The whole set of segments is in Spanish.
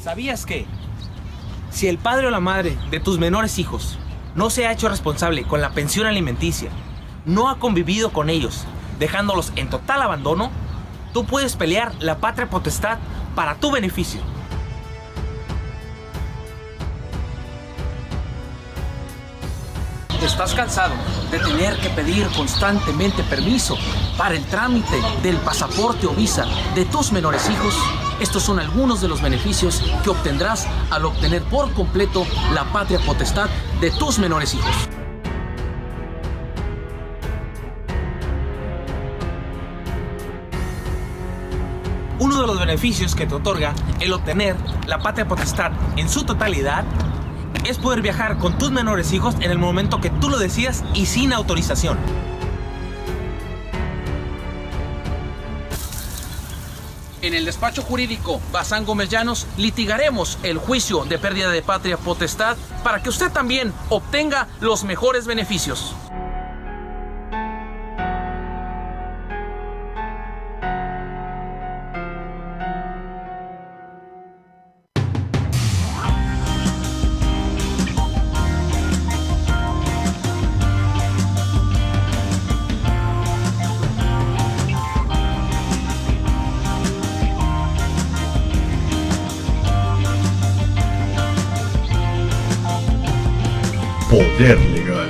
¿Sabías que si el padre o la madre de tus menores hijos no se ha hecho responsable con la pensión alimenticia, no ha convivido con ellos, dejándolos en total abandono, tú puedes pelear la patria potestad para tu beneficio? ¿Estás cansado de tener que pedir constantemente permiso para el trámite del pasaporte o visa de tus menores hijos? Estos son algunos de los beneficios que obtendrás al obtener por completo la patria potestad de tus menores hijos. Uno de los beneficios que te otorga el obtener la patria potestad en su totalidad es poder viajar con tus menores hijos en el momento que tú lo decidas y sin autorización. En el despacho jurídico Bazán Gómez Llanos litigaremos el juicio de pérdida de patria potestad para que usted también obtenga los mejores beneficios. Poder Legal.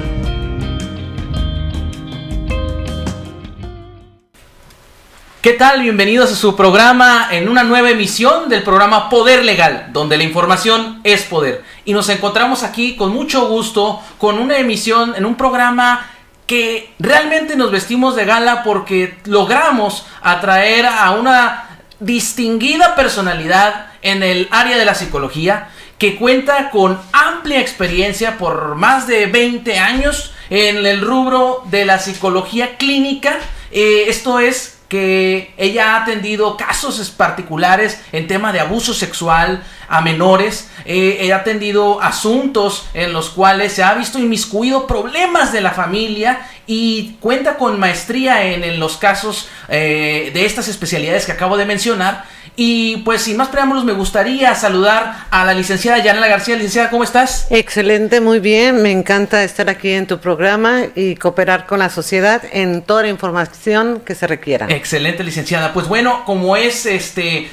¿Qué tal? Bienvenidos a su programa en una nueva emisión del programa Poder Legal, donde la información es poder. Y nos encontramos aquí con mucho gusto, con una emisión en un programa que realmente nos vestimos de gala porque logramos atraer a una distinguida personalidad en el área de la psicología, que cuenta con amplia experiencia por más de 20 años en el rubro de la psicología clínica. Esto es que ella ha atendido casos particulares en tema de abuso sexual a menores, ha atendido asuntos en los cuales se ha visto inmiscuido problemas de la familia y cuenta con maestría en los casos de estas especialidades que acabo de mencionar. Y pues sin más preámbulos me gustaría saludar a la licenciada Yanela García. Licenciada, ¿cómo estás? Excelente, muy bien, me encanta estar aquí en tu programa y cooperar con la sociedad en toda la información que se requiera. Excelente, licenciada. Pues bueno, como es de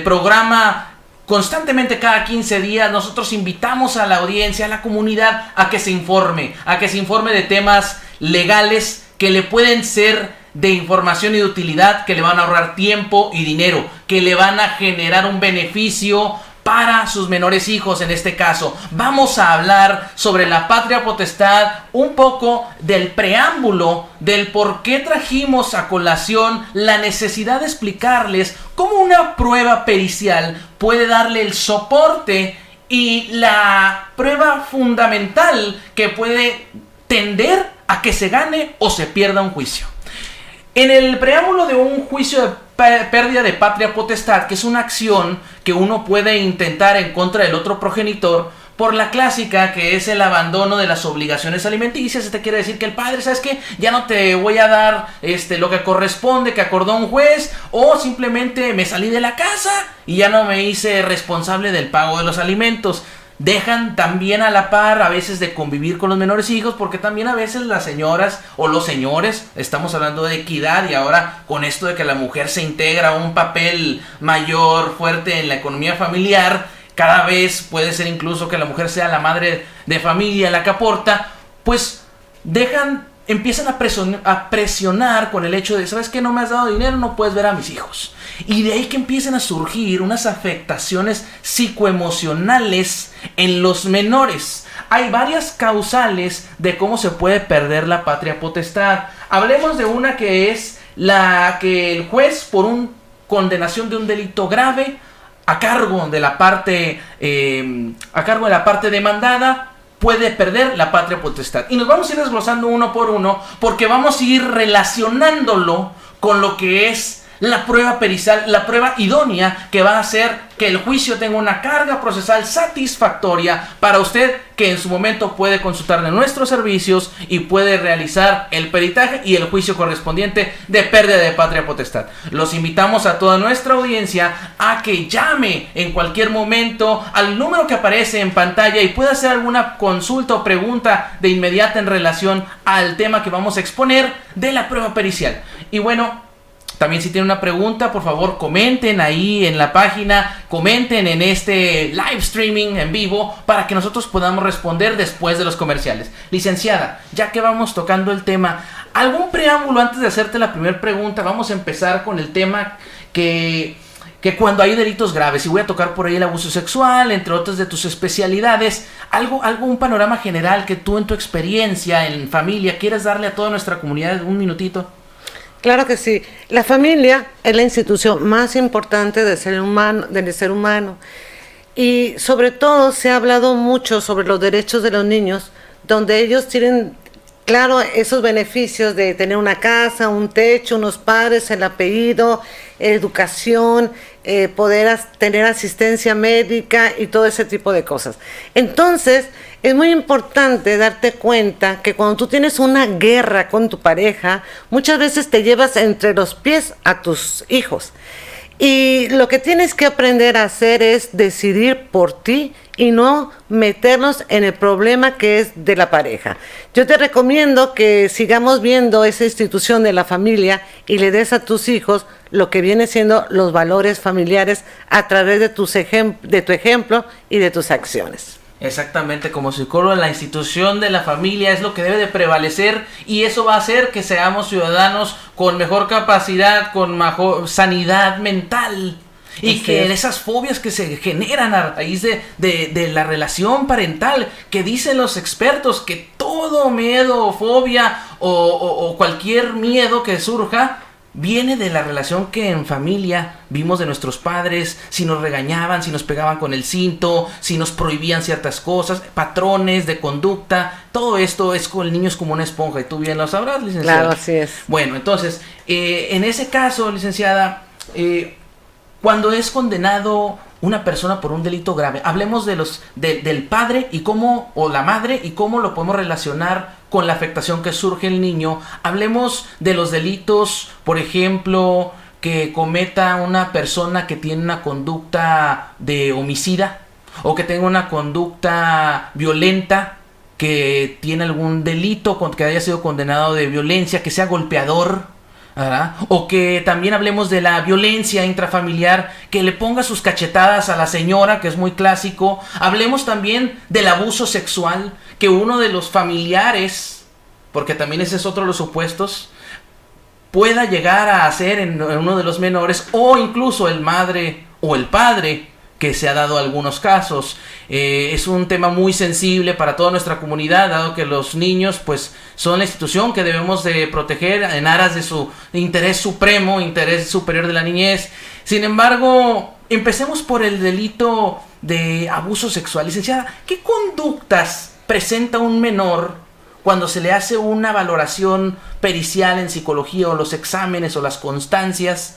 programa constantemente cada 15 días, nosotros invitamos a la audiencia, a la comunidad, a que se informe de temas legales que le pueden ser de información y de utilidad, que le van a ahorrar tiempo y dinero, que le van a generar un beneficio para sus menores hijos. En este caso vamos a hablar sobre la patria potestad, un poco del preámbulo, del por qué trajimos a colación la necesidad de explicarles cómo una prueba pericial puede darle el soporte y la prueba fundamental que puede tender a que se gane o se pierda un juicio. En el preámbulo de un juicio de pérdida de patria potestad, que es una acción que uno puede intentar en contra del otro progenitor, por la clásica que es el abandono de las obligaciones alimenticias. Este quiere decir que el padre, ¿sabes qué? Ya no te voy a dar lo que corresponde, que acordó un juez, o simplemente me salí de la casa y ya no me hice responsable del pago de los alimentos. Dejan también a la par a veces de convivir con los menores hijos, porque también a veces las señoras o los señores, estamos hablando de equidad, y ahora con esto de que la mujer se integra a un papel mayor, fuerte en la economía familiar, cada vez puede ser incluso que la mujer sea la madre de familia, la que aporta, pues empiezan a presionar con el hecho de, ¿sabes qué? No me has dado dinero, no puedes ver a mis hijos. Y de ahí que empiezan a surgir unas afectaciones psicoemocionales en los menores. Hay varias causales de cómo se puede perder la patria potestad. Hablemos de una que es la que el juez, por una condenación de un delito grave, a cargo de la parte demandada, puede perder la patria potestad. Y nos vamos a ir desglosando uno por uno, porque vamos a ir relacionándolo con lo que es la prueba pericial, la prueba idónea que va a hacer que el juicio tenga una carga procesal satisfactoria para usted, que en su momento puede consultar de nuestros servicios y puede realizar el peritaje y el juicio correspondiente de pérdida de patria potestad. Los invitamos a toda nuestra audiencia a que llame en cualquier momento al número que aparece en pantalla y pueda hacer alguna consulta o pregunta de inmediata en relación al tema que vamos a exponer de la prueba pericial. Y bueno, también si tienen una pregunta, por favor comenten ahí en la página, comenten en este live streaming en vivo para que nosotros podamos responder después de los comerciales. Licenciada, ya que vamos tocando el tema, ¿algún preámbulo antes de hacerte la primera pregunta? Vamos a empezar con el tema que cuando hay delitos graves, y voy a tocar por ahí el abuso sexual, entre otras de tus especialidades, un panorama general que tú en tu experiencia en familia quieres darle a toda nuestra comunidad un minutito. Claro que sí. La familia es la institución más importante del ser humano. Y sobre todo se ha hablado mucho sobre los derechos de los niños, donde ellos tienen, claro, esos beneficios de tener una casa, un techo, unos padres, el apellido, educación, poder tener asistencia médica y todo ese tipo de cosas. Entonces, es muy importante darte cuenta que cuando tú tienes una guerra con tu pareja, muchas veces te llevas entre los pies a tus hijos. Y lo que tienes que aprender a hacer es decidir por ti y no meternos en el problema que es de la pareja. Yo te recomiendo que sigamos viendo esa institución de la familia y le des a tus hijos lo que viene siendo los valores familiares a través de tu ejemplo y de tus acciones. Exactamente, como psicólogo, la institución de la familia es lo que debe de prevalecer, y eso va a hacer que seamos ciudadanos con mejor capacidad, con mejor sanidad mental, y que esas fobias que se generan a raíz de la relación parental, que dicen los expertos que todo miedo, fobia o cualquier miedo que surja viene de la relación que en familia vimos de nuestros padres, si nos regañaban, si nos pegaban con el cinto, si nos prohibían ciertas cosas, patrones de conducta. Todo esto es con el niño, es como una esponja, y tú bien lo sabrás, licenciada. Claro, así es. Bueno, entonces, en ese caso, licenciada, cuando es condenado una persona por un delito grave, hablemos del padre y cómo, o la madre, y cómo lo podemos relacionar con la afectación que surge el niño. Hablemos de los delitos, por ejemplo, que cometa una persona que tiene una conducta de homicida, o que tenga una conducta violenta, que tiene algún delito, que haya sido condenado de violencia, que sea golpeador, ¿verdad? O que también hablemos de la violencia intrafamiliar, que le ponga sus cachetadas a la señora, que es muy clásico. Hablemos también del abuso sexual, que uno de los familiares, porque también ese es otro de los supuestos, pueda llegar a hacer en uno de los menores, o incluso el madre o el padre, que se ha dado algunos casos. Es un tema muy sensible para toda nuestra comunidad, dado que los niños pues son la institución que debemos de proteger en aras de su interés supremo, interés superior de la niñez. Sin embargo, empecemos por el delito de abuso sexual. Licenciada, ¿qué conductas presenta un menor cuando se le hace una valoración pericial en psicología, o los exámenes o las constancias,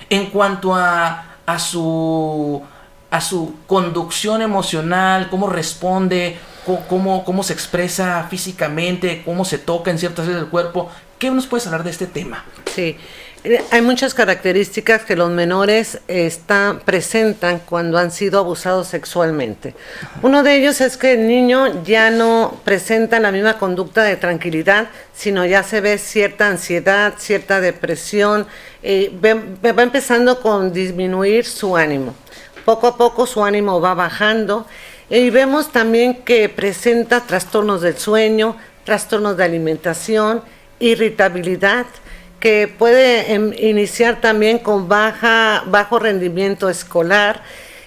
en cuanto a su conducción emocional, cómo responde, cómo se expresa físicamente, cómo se toca en ciertas áreas del cuerpo? ¿Qué nos puedes hablar de este tema? Sí, hay muchas características que los menores presentan cuando han sido abusados sexualmente. Uno de ellos es que el niño ya no presenta la misma conducta de tranquilidad, sino ya se ve cierta ansiedad, cierta depresión, va empezando con disminuir su ánimo. Poco a poco su ánimo va bajando, y vemos también que presenta trastornos del sueño, trastornos de alimentación, irritabilidad, que puede iniciar también con bajo rendimiento escolar,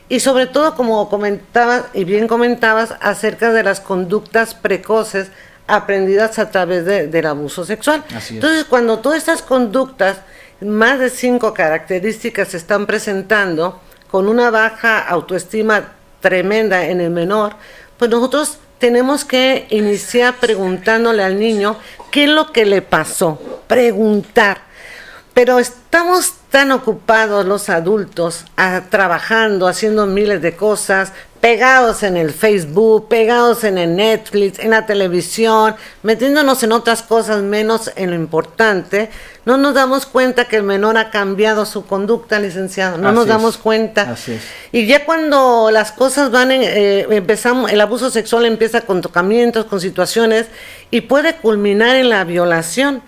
y sobre todo, como comentabas y bien comentabas, acerca de las conductas precoces aprendidas a través del abuso sexual. Entonces, cuando todas estas conductas, más de 5 características se están presentando, con una baja autoestima tremenda en el menor, pues nosotros tenemos que iniciar preguntándole al niño qué es lo que le pasó. Preguntar. Pero estamos tan ocupados los adultos trabajando, haciendo miles de cosas, pegados en el Facebook, pegados en el Netflix, en la televisión, metiéndonos en otras cosas menos en lo importante. No nos damos cuenta que el menor ha cambiado su conducta, licenciado. No nos damos cuenta. Así es. Y ya cuando las cosas van, empezamos, el abuso sexual empieza con tocamientos, con situaciones, y puede culminar en la violación.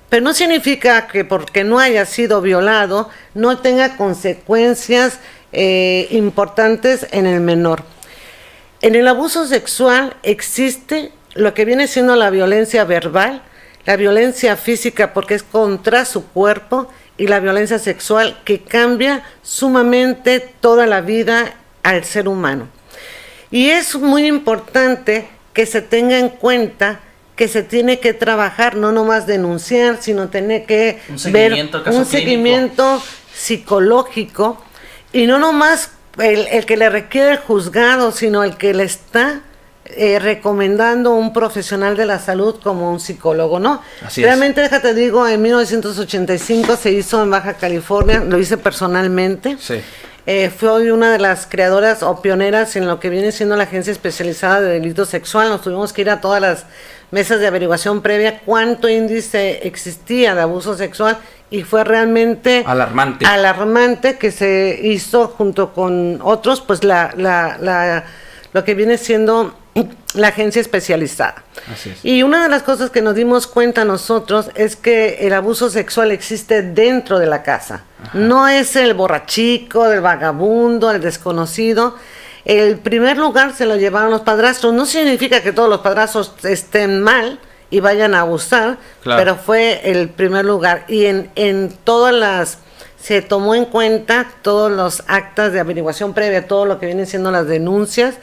Pero no significa que porque no haya sido violado no tenga consecuencias importantes en el menor. En el abuso sexual existe lo que viene siendo la violencia verbal, la violencia física porque es contra su cuerpo y la violencia sexual que cambia sumamente toda la vida al ser humano. Y es muy importante que se tenga en cuenta que se tiene que trabajar, no nomás denunciar, sino tener que ver un seguimiento psicológico y no nomás el que le requiere el juzgado, sino el que le está recomendando un profesional de la salud como un psicólogo, ¿no? Así Realmente, déjate digo, en 1985 se hizo en Baja California, lo hice personalmente. Sí. Fui una de las creadoras o pioneras en lo que viene siendo la Agencia Especializada de Delito Sexual. Nos tuvimos que ir a todas las mesas de averiguación previa cuánto índice existía de abuso sexual y fue realmente alarmante que se hizo junto con otros, pues lo que viene siendo la agencia especializada. Así es. Y una de las cosas que nos dimos cuenta nosotros es que el abuso sexual existe dentro de la casa. Ajá. No es el borrachico, el vagabundo, el desconocido. El primer lugar se lo llevaron los padrastros. No significa que todos los padrastros estén mal y vayan a abusar, claro, pero fue el primer lugar. Y en todas las... se tomó en cuenta todos los actas de averiguación previa, todo lo que vienen siendo las denuncias.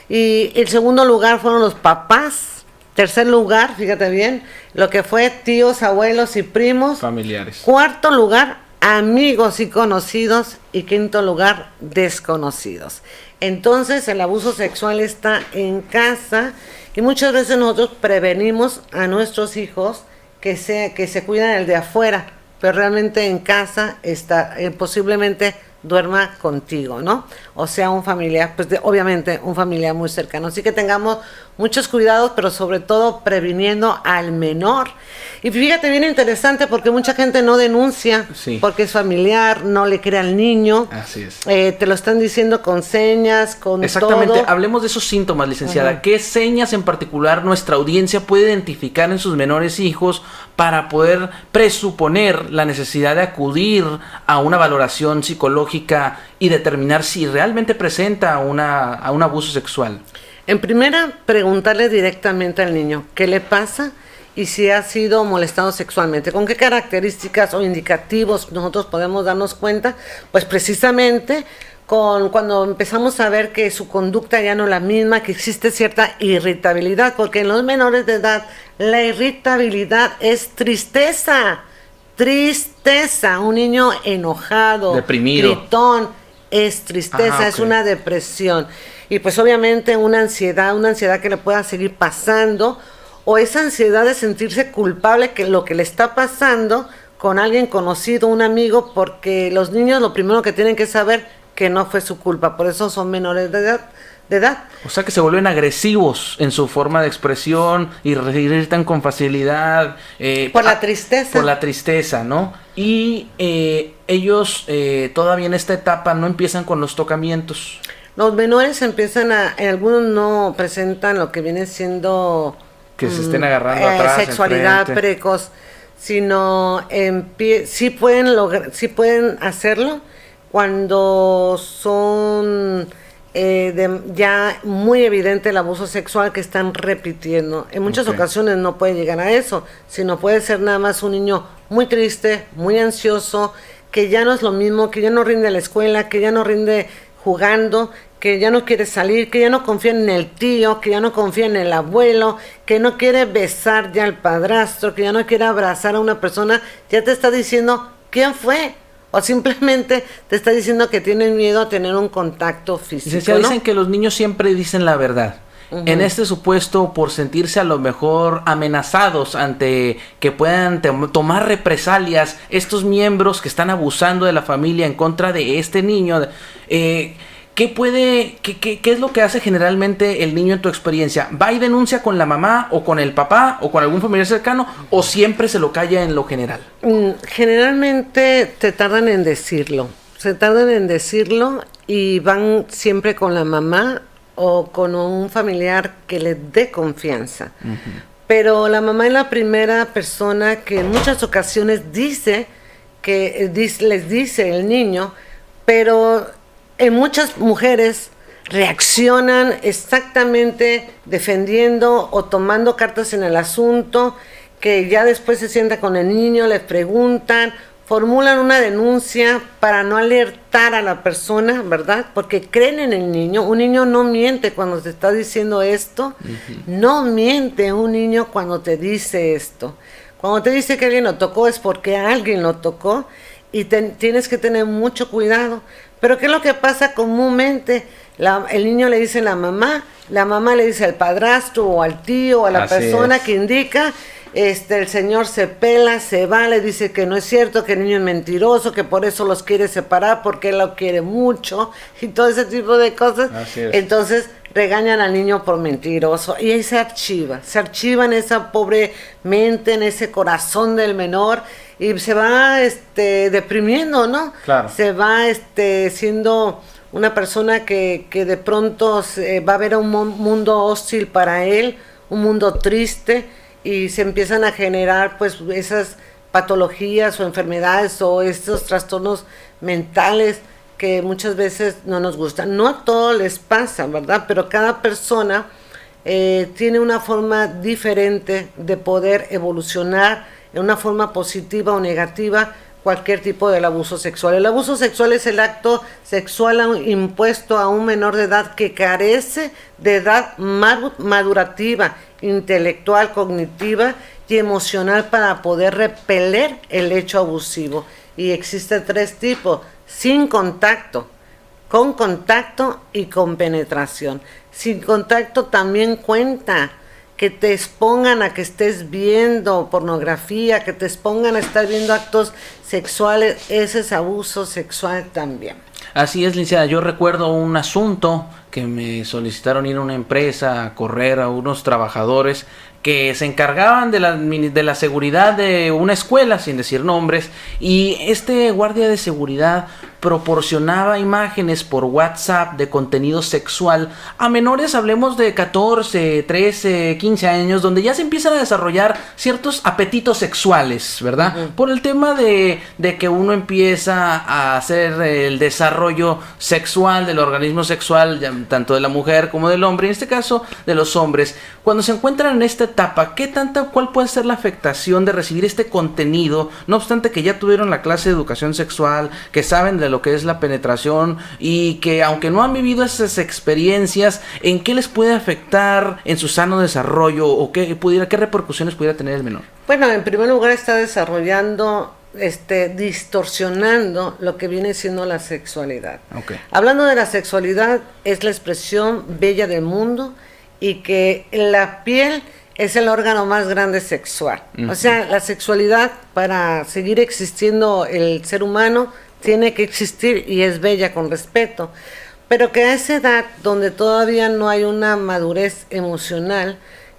Y el segundo lugar fueron los papás. Tercer lugar, fíjate bien, lo que fue tíos, abuelos y primos. Familiares. Cuarto lugar, amigos y conocidos. Y quinto lugar, desconocidos. Entonces el abuso sexual está en casa y muchas veces nosotros prevenimos a nuestros hijos que se cuidan el de afuera, pero realmente en casa está posiblemente duerma contigo, ¿no? O sea, un familiar, pues obviamente un familiar muy cercano. Así que tengamos muchos cuidados, pero sobre todo previniendo al menor. Y fíjate, bien interesante porque mucha gente no denuncia, sí, porque es familiar, no le cree al niño. Así es. Te lo están diciendo con señas, con exactamente. todo. Hablemos de esos síntomas, licenciada. Ajá. ¿Qué señas en particular nuestra audiencia puede identificar en sus menores hijos para poder presuponer la necesidad de acudir a una valoración psicológica y determinar si realmente presenta un abuso sexual? En primera, preguntarle directamente al niño qué le pasa y si ha sido molestado sexualmente. ¿Con qué características o indicativos nosotros podemos darnos cuenta? Pues precisamente cuando empezamos a ver que su conducta ya no es la misma, que existe cierta irritabilidad, porque en los menores de edad la irritabilidad es tristeza. Tristeza, un niño enojado, deprimido, gritón, es tristeza, okay, es una depresión. Y pues obviamente una ansiedad que le pueda seguir pasando, o esa ansiedad de sentirse culpable que lo que le está pasando con alguien conocido, un amigo, porque los niños lo primero que tienen que saber que no fue su culpa, por eso son menores de edad. O sea que se vuelven agresivos en su forma de expresión y irritan con facilidad. Por la tristeza. Por la tristeza, ¿no? Y ellos todavía en esta etapa no empiezan con los tocamientos. Los menores empiezan algunos no presentan lo que viene siendo... que se estén agarrando atrás, sexualidad precoz, sino sí pueden hacerlo cuando son... ya muy evidente el abuso sexual que están repitiendo. En muchas ocasiones no puede llegar a eso, sino puede ser nada más un niño muy triste, muy ansioso, que ya no es lo mismo, que ya no rinde a la escuela, que ya no rinde jugando, que ya no quiere salir, que ya no confía en el tío, que ya no confía en el abuelo, que no quiere besar ya al padrastro, que ya no quiere abrazar a una persona, ya te está diciendo quién fue. O simplemente te está diciendo que tienen miedo a tener un contacto físico, ¿no? Dicen que los niños siempre dicen la verdad. En este supuesto, por sentirse a lo mejor amenazados ante que puedan tomar represalias estos miembros que están abusando de la familia en contra de este niño, ¿qué es lo que hace generalmente el niño en tu experiencia? ¿Va y denuncia con la mamá o con el papá o con algún familiar cercano o siempre se lo calla en lo general? Generalmente te tardan en decirlo. Se tardan en decirlo y van siempre con la mamá o con un familiar que les dé confianza. Pero la mamá es la primera persona que en muchas ocasiones dice, les dice el niño, pero en muchas mujeres reaccionan exactamente defendiendo o tomando cartas en el asunto, que ya después se sienta con el niño, le preguntan, formulan una denuncia para no alertar a la persona, ¿verdad? Porque creen en el niño. Un niño no miente cuando te está diciendo esto. No miente un niño cuando te dice esto. Cuando te dice que alguien lo tocó es porque alguien lo tocó y tienes que tener mucho cuidado. Pero ¿qué es lo que pasa comúnmente? El niño le dice a la mamá le dice al padrastro o al tío o a la persona que indica. El señor se pela, se va, le dice que no es cierto, que el niño es mentiroso, que por eso los quiere separar, porque él lo quiere mucho, y todo ese tipo de cosas. Entonces regañan al niño por mentiroso, y ahí se archiva en esa pobre mente, en ese corazón del menor, y se va deprimiendo, ¿no? Claro. Se va siendo una persona que de pronto va a ver un mundo hostil para él, un mundo triste, y se empiezan a generar pues esas patologías o enfermedades o estos trastornos mentales que muchas veces no nos gustan. No a todos les pasa, ¿verdad? Pero cada persona tiene una forma diferente de poder evolucionar en una forma positiva o negativa cualquier tipo del abuso sexual. El abuso sexual es el acto sexual impuesto a un menor de edad que carece de edad madurativa, intelectual, cognitiva y emocional para poder repeler el hecho abusivo. Y existen 3 tipos: sin contacto, con contacto y con penetración. Sin contacto también cuenta que te expongan a que estés viendo pornografía, que te expongan a estar viendo actos sexuales, ese es abuso sexual también. Así es, licenciada. Yo recuerdo un asunto que me solicitaron ir a una empresa a correr a unos trabajadores que se encargaban de la seguridad de una escuela, sin decir nombres, y este guardia de seguridad proporcionaba imágenes por WhatsApp de contenido sexual a menores, hablemos de 14, 13, 15 años, donde ya se empiezan a desarrollar ciertos apetitos sexuales, ¿verdad? Por el tema de que uno empieza a hacer el desarrollo sexual del organismo sexual, tanto de la mujer como del hombre, en este caso de los hombres. Cuando se encuentran en esta etapa, ¿cuál puede ser la afectación de recibir este contenido? No obstante que ya tuvieron la clase de educación sexual, que saben de lo que es la penetración y que aunque no han vivido esas experiencias, ¿en qué les puede afectar en su sano desarrollo o qué repercusiones pudiera tener el menor? Bueno, en primer lugar está desarrollando, distorsionando lo que viene siendo la sexualidad. Okay. Hablando de la sexualidad, es la expresión bella del mundo y que la piel es el órgano más grande sexual. O sea, la sexualidad, para seguir existiendo el ser humano, tiene que existir y es bella con respeto. Pero que a esa edad, donde todavía no hay una madurez emocional,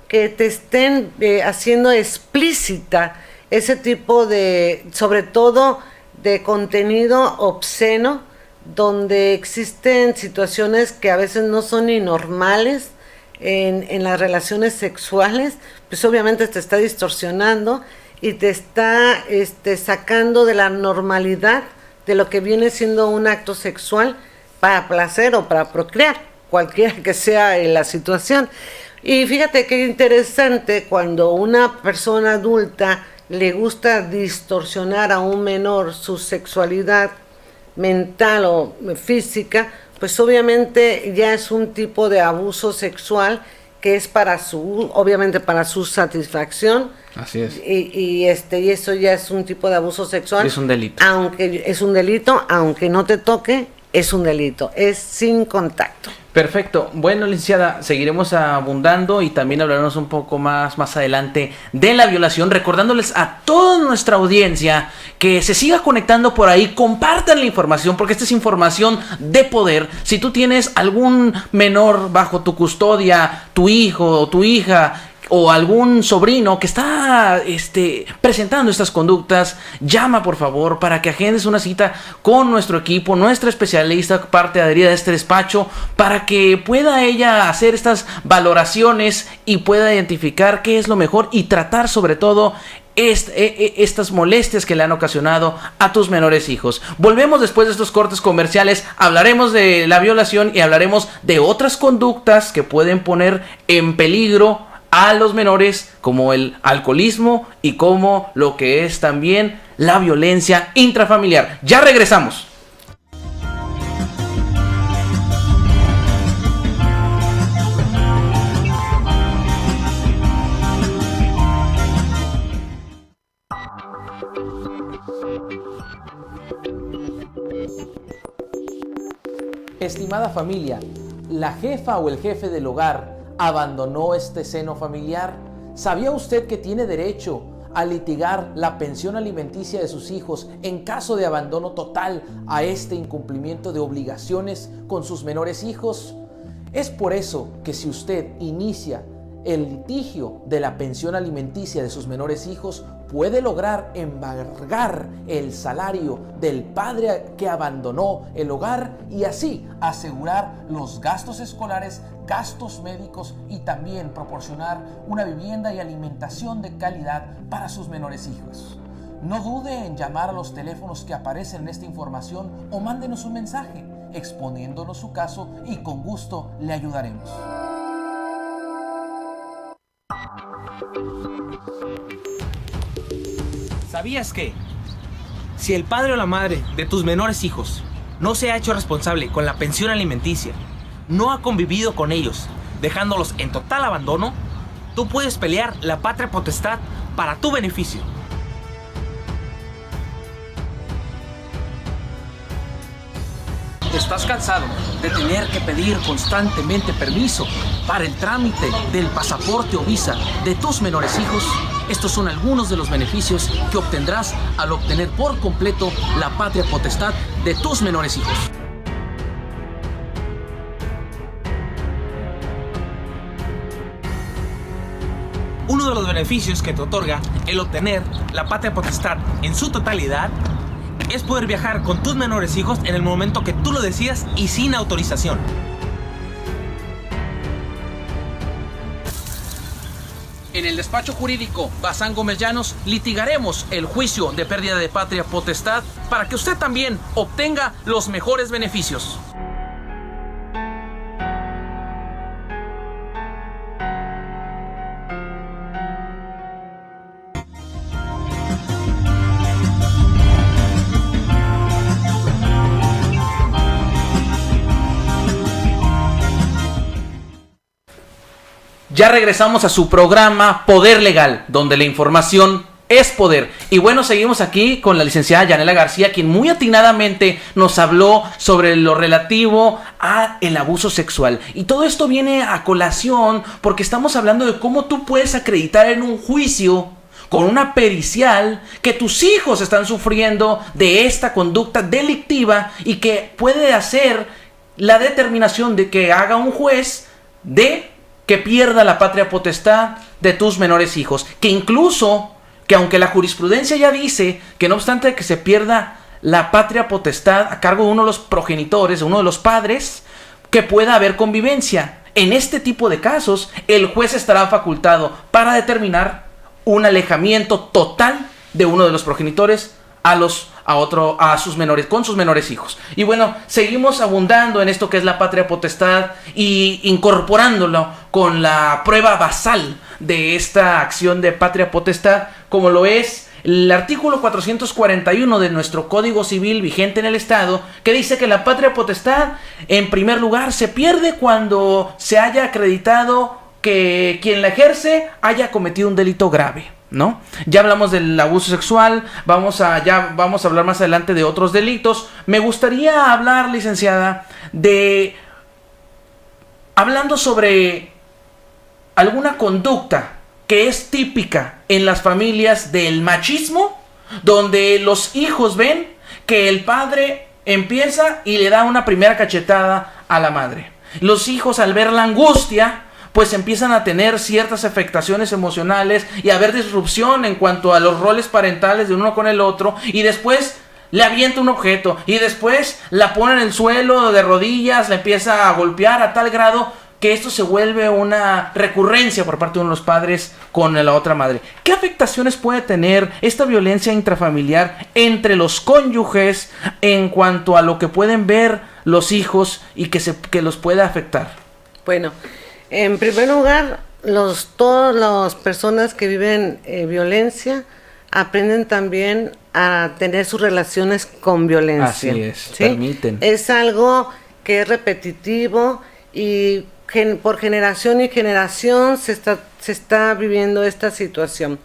que te estén haciendo explícita ese tipo de, sobre todo, de contenido obsceno, donde existen situaciones que a veces no son ni normales en las relaciones sexuales, pues obviamente te está distorsionando y te está sacando de la normalidad de lo que viene siendo un acto sexual para placer o para procrear, cualquiera que sea la situación. Y fíjate qué interesante cuando una persona adulta le gusta distorsionar a un menor su sexualidad mental o física, pues obviamente ya es un tipo de abuso sexual que es obviamente para su satisfacción. Así es. Y eso ya es un tipo de abuso sexual. Es un delito. Aunque es un delito, aunque no te toque es un delito, es sin contacto. Perfecto. Bueno, licenciada, seguiremos abundando y también hablaremos un poco más adelante de la violación, recordándoles a toda nuestra audiencia que se siga conectando por ahí, compartan la información, porque esta es información de poder. Si tú tienes algún menor bajo tu custodia, tu hijo o tu hija, o algún sobrino que está presentando estas conductas, llama por favor para que agendes una cita con nuestro equipo, nuestra especialista, parte adherida de este despacho, para que pueda ella hacer estas valoraciones y pueda identificar qué es lo mejor y tratar sobre todo estas molestias que le han ocasionado a tus menores hijos. Volvemos después de estos cortes comerciales, hablaremos de la violación y hablaremos de otras conductas que pueden poner en peligro a los menores, como el alcoholismo y como lo que es también la violencia intrafamiliar. Ya regresamos. Estimada familia, la jefa o el jefe del hogar abandonó este seno familiar. ¿Sabía usted que tiene derecho a litigar la pensión alimenticia de sus hijos en caso de abandono total a este incumplimiento de obligaciones con sus menores hijos? Es por eso que si usted inicia el litigio de la pensión alimenticia de sus menores hijos, puede lograr embargar el salario del padre que abandonó el hogar y así asegurar los gastos escolares, gastos médicos y también proporcionar una vivienda y alimentación de calidad para sus menores hijos. No dude en llamar a los teléfonos que aparecen en esta información o mándenos un mensaje exponiéndonos su caso y con gusto le ayudaremos. ¿Sabías que si el padre o la madre de tus menores hijos no se ha hecho responsable con la pensión alimenticia, no ha convivido con ellos, dejándolos en total abandono, tú puedes pelear la patria potestad para tu beneficio? ¿Estás cansado de tener que pedir constantemente permiso para el trámite del pasaporte o visa de tus menores hijos? Estos son algunos de los beneficios que obtendrás al obtener por completo la patria potestad de tus menores hijos. Uno de los beneficios que te otorga el obtener la patria potestad en su totalidad es poder viajar con tus menores hijos en el momento que tú lo decidas y sin autorización. En el despacho jurídico Bazán Gómez Llanos litigaremos el juicio de pérdida de patria potestad para que usted también obtenga los mejores beneficios. Ya regresamos a su programa Poder Legal, donde la información es poder. Y bueno, seguimos aquí con la licenciada Yanela García, quien muy atinadamente nos habló sobre lo relativo a el abuso sexual. Y todo esto viene a colación porque estamos hablando de cómo tú puedes acreditar en un juicio con una pericial que tus hijos están sufriendo de esta conducta delictiva y que puede hacer la determinación de que haga un juez de que pierda la patria potestad de tus menores hijos. Que incluso, que aunque la jurisprudencia ya dice que no obstante que se pierda la patria potestad a cargo de uno de los progenitores, de uno de los padres, que pueda haber convivencia. En este tipo de casos, el juez estará facultado para determinar un alejamiento total de uno de los progenitores a sus menores, con sus menores hijos. Y bueno, seguimos abundando en esto que es la patria potestad y incorporándolo con la prueba basal de esta acción de patria potestad, como lo es el artículo 441 de nuestro Código Civil vigente en el Estado, que dice que la patria potestad, en primer lugar, se pierde cuando se haya acreditado que quien la ejerce haya cometido un delito grave. ¿no? Ya hablamos del abuso sexual, ya vamos a hablar más adelante de otros delitos. Me gustaría hablar, licenciada, hablando sobre alguna conducta que es típica en las familias del machismo, donde los hijos ven que el padre empieza y le da una primera cachetada a la madre. Los hijos, al ver la angustia, pues empiezan a tener ciertas afectaciones emocionales y a haber disrupción en cuanto a los roles parentales de uno con el otro, y después le avienta un objeto y después la pone en el suelo de rodillas, la empieza a golpear a tal grado que esto se vuelve una recurrencia por parte de uno de los padres con la otra madre. ¿Qué afectaciones puede tener esta violencia intrafamiliar entre los cónyuges en cuanto a lo que pueden ver los hijos y que los puede afectar? Bueno, en primer lugar, todas las personas que viven violencia aprenden también a tener sus relaciones con violencia. Así es, ¿sí? Permiten. Es algo que es repetitivo y por generación y generación se está viviendo esta situación.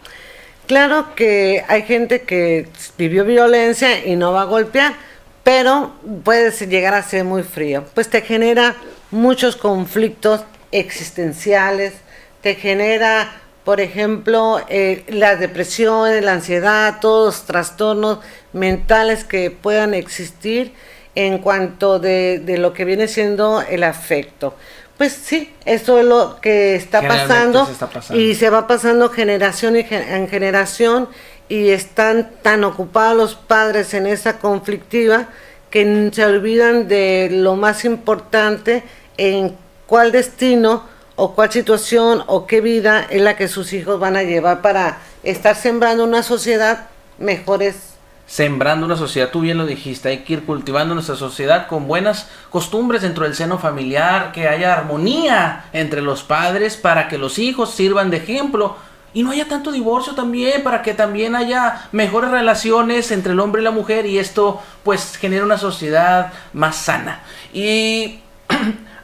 Claro que hay gente que vivió violencia y no va a golpear, pero puede llegar a ser muy frío. Pues te genera muchos conflictos existenciales, te genera, por ejemplo, la depresión, la ansiedad, todos los trastornos mentales que puedan existir en cuanto de lo que viene siendo el afecto. Pues sí, eso es lo que está pasando y se va pasando generación en generación, y están tan ocupados los padres en esa conflictiva que se olvidan de lo más importante, en cuál destino o cuál situación o qué vida es la que sus hijos van a llevar para estar sembrando una sociedad mejores. Sembrando una sociedad, tú bien lo dijiste, hay que ir cultivando nuestra sociedad con buenas costumbres dentro del seno familiar, que haya armonía entre los padres para que los hijos sirvan de ejemplo y no haya tanto divorcio también, para que también haya mejores relaciones entre el hombre y la mujer, y esto pues genera una sociedad más sana. Y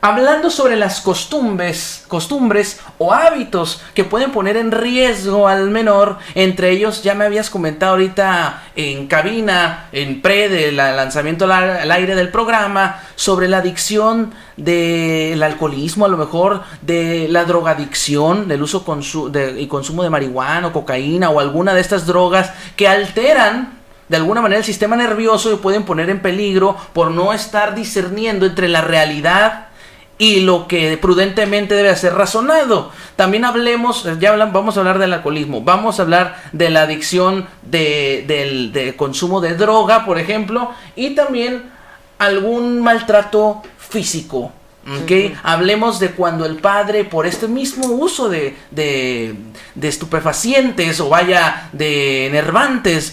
hablando sobre las costumbres o hábitos que pueden poner en riesgo al menor, entre ellos ya me habías comentado ahorita en cabina, en del lanzamiento al aire del programa, sobre la adicción del alcoholismo, a lo mejor de la drogadicción, del uso y consumo de marihuana o cocaína o alguna de estas drogas que alteran de alguna manera el sistema nervioso y pueden poner en peligro por no estar discerniendo entre la realidad y lo que prudentemente debe ser razonado. También vamos a hablar del alcoholismo, vamos a hablar de la adicción del consumo de droga, por ejemplo, y también algún maltrato físico. ¿Okay? Hablemos de cuando el padre, por este mismo uso de estupefacientes o de enervantes,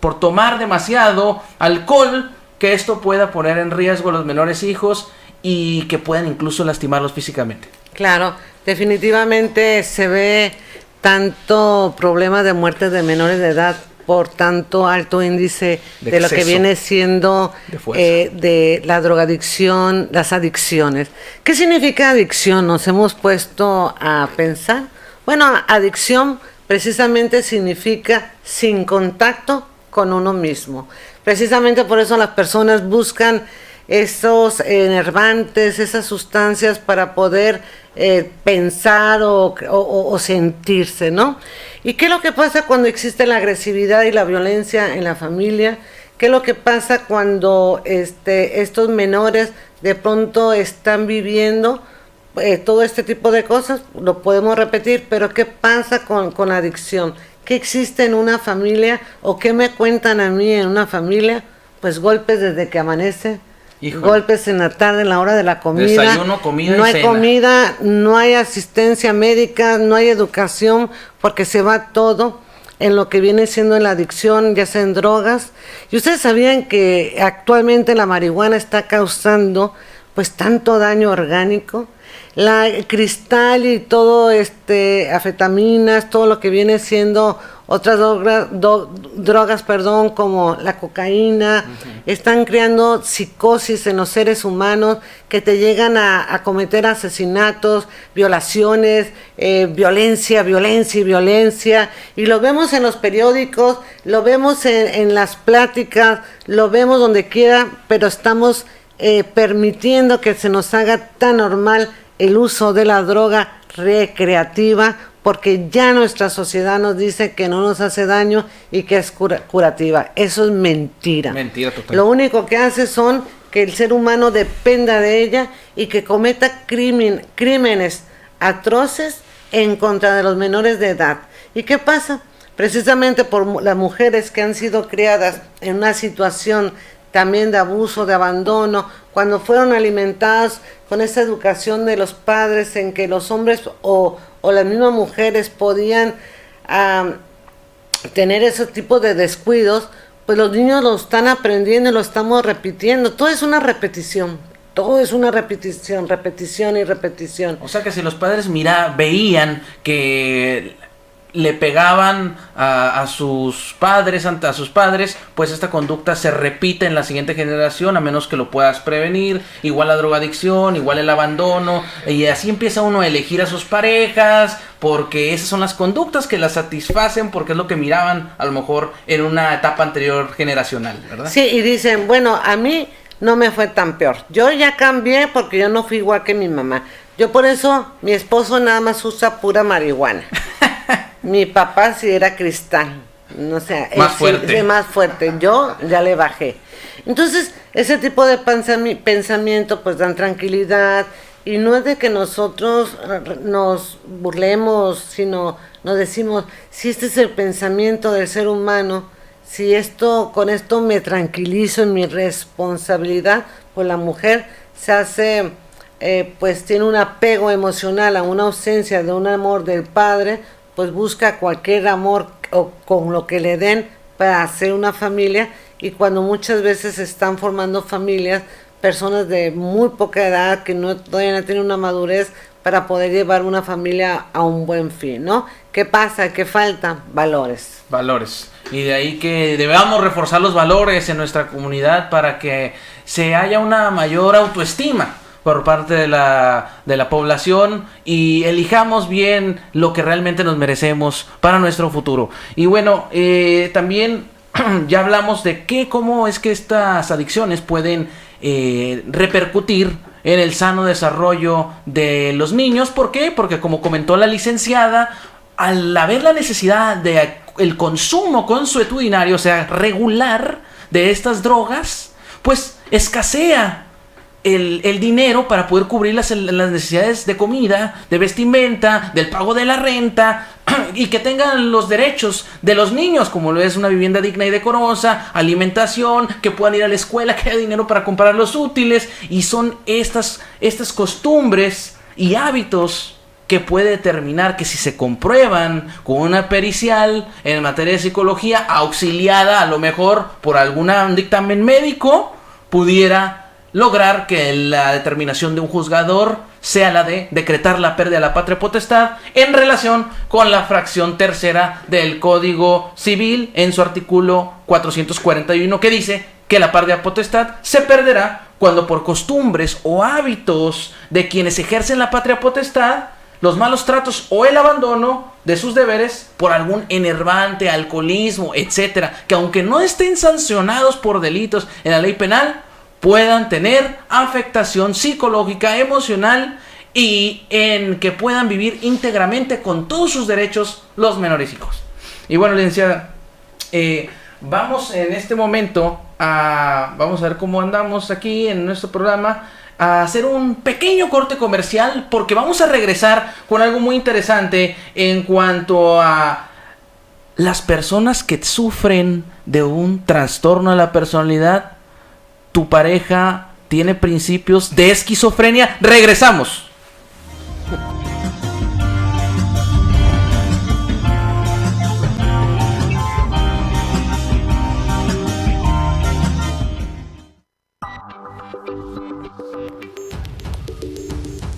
por tomar demasiado alcohol, que esto pueda poner en riesgo a los menores hijos y que puedan incluso lastimarlos físicamente. Claro, definitivamente se ve tanto problema de muerte de menores de edad por tanto alto índice de lo que viene siendo de la drogadicción, las adicciones. ¿Qué significa adicción? Nos hemos puesto a pensar. Bueno, adicción precisamente significa sin contacto con uno mismo. Precisamente por eso las personas buscan esos enervantes, esas sustancias para poder pensar o sentirse, ¿no? ¿Y qué es lo que pasa cuando existe la agresividad y la violencia en la familia? ¿Qué es lo que pasa cuando estos menores de pronto están viviendo todo este tipo de cosas? Lo podemos repetir, pero ¿qué pasa con la adicción? ¿Qué existe en una familia o qué me cuentan a mí en una familia? Pues golpes desde que amanece, híjole, golpes en la tarde, en la hora de la comida. Desayuno, comida no y hay cena. Comida, no hay asistencia médica, no hay educación, porque se va todo en lo que viene siendo en la adicción, ya sea en drogas. Y ustedes sabían que actualmente la marihuana está causando pues tanto daño orgánico. El cristal y todo anfetaminas, todo lo que viene siendo otras drogas, como la cocaína, están creando psicosis en los seres humanos que te llegan a cometer asesinatos, violaciones, violencia, y lo vemos en los periódicos, lo vemos en las pláticas, lo vemos donde quiera, pero estamos permitiendo que se nos haga tan normal el uso de la droga recreativa, porque ya nuestra sociedad nos dice que no nos hace daño y que es curativa. Eso es mentira. Mentira total. Lo único que hace son que el ser humano dependa de ella y que cometa crímenes atroces en contra de los menores de edad. ¿Y qué pasa? Precisamente por las mujeres que han sido criadas en una situación también de abuso, de abandono, cuando fueron alimentadas con esa educación de los padres en que los hombres o las mismas mujeres podían tener ese tipo de descuidos, pues los niños lo están aprendiendo y lo estamos repitiendo. Todo es una repetición. Todo es una repetición y repetición. O sea que si los padres veían que le pegaban a sus padres, pues esta conducta se repite en la siguiente generación, a menos que lo puedas prevenir. Igual la drogadicción, igual el abandono, y así empieza uno a elegir a sus parejas, porque esas son las conductas que las satisfacen, porque es lo que miraban a lo mejor en una etapa anterior generacional, ¿verdad? Sí, y dicen, bueno, a mí no me fue tan peor. Yo ya cambié porque yo no fui igual que mi mamá. Yo por eso, mi esposo nada más usa pura marihuana. Mi papá sí era cristal, no sé, más fuerte. Sí, más fuerte, yo ya le bajé. Entonces, ese tipo de pensamiento pues dan tranquilidad, y no es de que nosotros nos burlemos, sino nos decimos, si este es el pensamiento del ser humano, si con esto me tranquilizo en mi responsabilidad, pues la mujer se hace, pues tiene un apego emocional a una ausencia de un amor del padre, pues busca cualquier amor o con lo que le den para hacer una familia, y cuando muchas veces se están formando familias, personas de muy poca edad que todavía no tienen una madurez para poder llevar una familia a un buen fin, ¿no? ¿Qué pasa? ¿Qué falta? Valores. Y de ahí que debamos reforzar los valores en nuestra comunidad para que se haya una mayor autoestima por parte de la población, y elijamos bien lo que realmente nos merecemos para nuestro futuro. Y bueno, también ya hablamos de cómo es que estas adicciones pueden repercutir en el sano desarrollo de los niños. ¿Por qué? Porque, como comentó la licenciada, al haber la necesidad de el consumo consuetudinario, o sea, regular, de estas drogas, pues escasea el dinero para poder cubrir las necesidades de comida, de vestimenta, del pago de la renta, y que tengan los derechos de los niños, como lo es una vivienda digna y decorosa, alimentación, que puedan ir a la escuela, que haya dinero para comprar los útiles. Y son estas costumbres y hábitos que puede determinar que, si se comprueban con una pericial en materia de psicología, auxiliada a lo mejor por algún dictamen médico, pudiera lograr que la determinación de un juzgador sea la de decretar la pérdida de la patria potestad en relación con la fracción tercera del Código Civil en su artículo 441, que dice que la patria potestad se perderá cuando, por costumbres o hábitos de quienes ejercen la patria potestad, los malos tratos o el abandono de sus deberes por algún enervante, alcoholismo, etcétera, que aunque no estén sancionados por delitos en la ley penal, puedan tener afectación psicológica, emocional, y en que puedan vivir íntegramente con todos sus derechos los menores hijos. Y bueno, licenciada, vamos en este momento vamos a ver cómo andamos aquí en nuestro programa, a hacer un pequeño corte comercial, porque vamos a regresar con algo muy interesante en cuanto a las personas que sufren de un trastorno de la personalidad. Tu pareja tiene principios de esquizofrenia. Regresamos.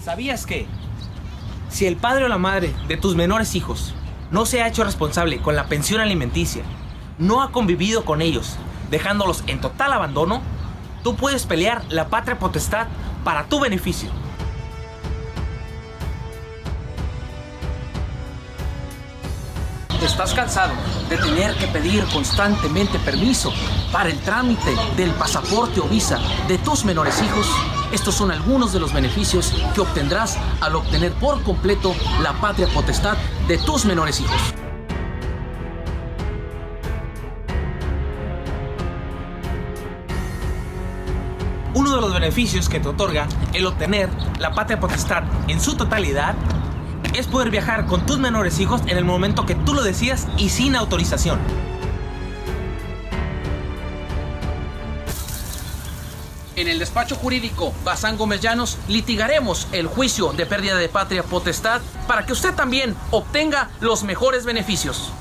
¿Sabías que si el padre o la madre de tus menores hijos no se ha hecho responsable con la pensión alimenticia, no ha convivido con ellos, dejándolos en total abandono, tú puedes pelear la patria potestad para tu beneficio. ¿Estás cansado de tener que pedir constantemente permiso para el trámite del pasaporte o visa de tus menores hijos? Estos son algunos de los beneficios que obtendrás al obtener por completo la patria potestad de tus menores hijos. Uno de los beneficios que te otorga el obtener la patria potestad en su totalidad es poder viajar con tus menores hijos en el momento que tú lo decidas y sin autorización. En el despacho jurídico Bazán Gómez Llanos litigaremos el juicio de pérdida de patria potestad para que usted también obtenga los mejores beneficios.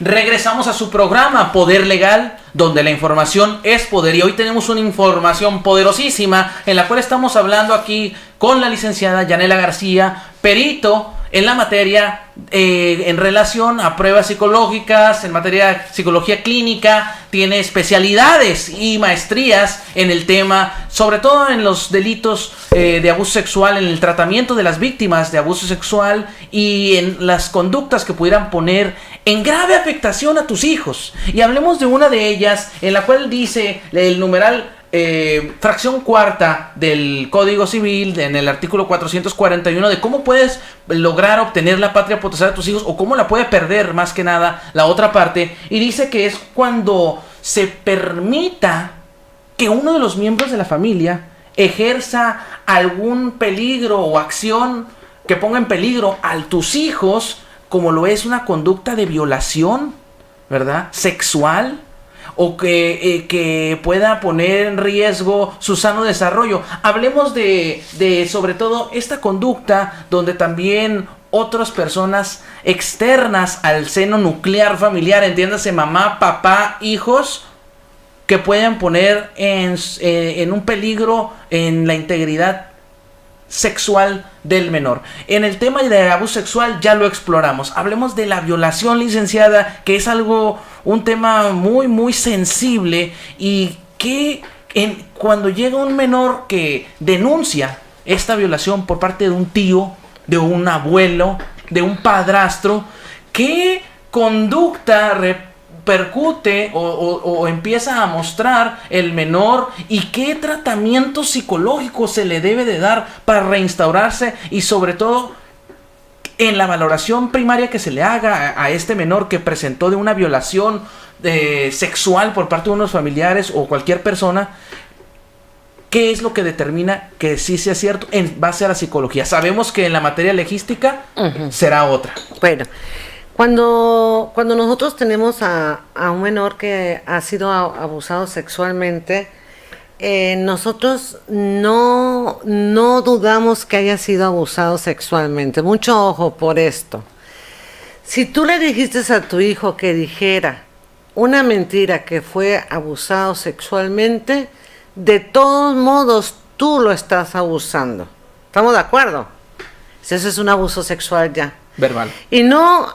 Regresamos a su programa Poder Legal, donde la información es poder. Y hoy tenemos una información poderosísima en la cual estamos hablando aquí con la licenciada Yanela García, perito en la materia en relación a pruebas psicológicas, en materia de psicología clínica, tiene especialidades y maestrías en el tema, sobre todo en los delitos de abuso sexual, en el tratamiento de las víctimas de abuso sexual y en las conductas que pudieran poner en grave afectación a tus hijos. Y hablemos de una de ellas, en la cual dice el numeral fracción cuarta del Código Civil, en el artículo 441, de cómo puedes lograr obtener la patria potestad de tus hijos o cómo la puede perder, más que nada, la otra parte. Y dice que es cuando se permita que uno de los miembros de la familia ejerza algún peligro o acción que ponga en peligro a tus hijos, como lo es una conducta de violación, ¿verdad?, sexual, o que pueda poner en riesgo su sano desarrollo. Hablemos de sobre todo esta conducta donde también otras personas externas al seno nuclear familiar, entiéndase mamá, papá, hijos, que puedan poner en un peligro en la integridad sexual del menor. En el tema de abuso sexual ya lo exploramos. Hablemos de la violación, licenciada, que es un tema muy muy sensible y que cuando llega un menor que denuncia esta violación por parte de un tío, de un abuelo, de un padrastro, ¿qué conducta repercute o empieza a mostrar el menor y qué tratamiento psicológico se le debe de dar para reinstaurarse y sobre todo en la valoración primaria que se le haga a este menor que presentó de una violación sexual por parte de unos familiares o cualquier persona? ¿Qué es lo que determina que sí sea cierto en base a la psicología? Sabemos que en la materia legística será otra. Bueno, cuando nosotros tenemos a un menor que ha sido abusado sexualmente, nosotros no dudamos que haya sido abusado sexualmente. Mucho ojo por esto. Si tú le dijiste a tu hijo que dijera una mentira que fue abusado sexualmente, de todos modos tú lo estás abusando. ¿Estamos de acuerdo? Si eso es un abuso sexual ya. Verbal. Y no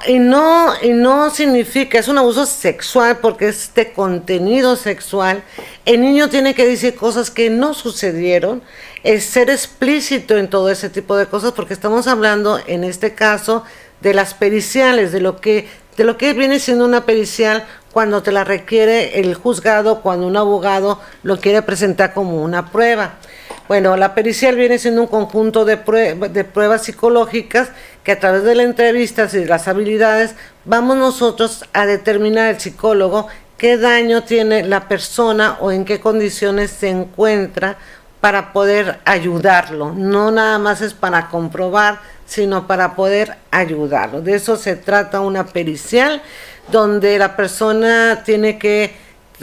significa, es un abuso sexual porque es de contenido sexual. El niño tiene que decir cosas que no sucedieron, es ser explícito en todo ese tipo de cosas, porque estamos hablando en este caso de las periciales, de lo que viene siendo una pericial cuando te la requiere el juzgado, cuando un abogado lo quiere presentar como una prueba. Bueno, la pericial viene siendo un conjunto de pruebas psicológicas que a través de las entrevistas y de las habilidades vamos nosotros a determinar el psicólogo qué daño tiene la persona o en qué condiciones se encuentra para poder ayudarlo. No nada más es para comprobar, sino para poder ayudarlo. De eso se trata una pericial, donde la persona tiene que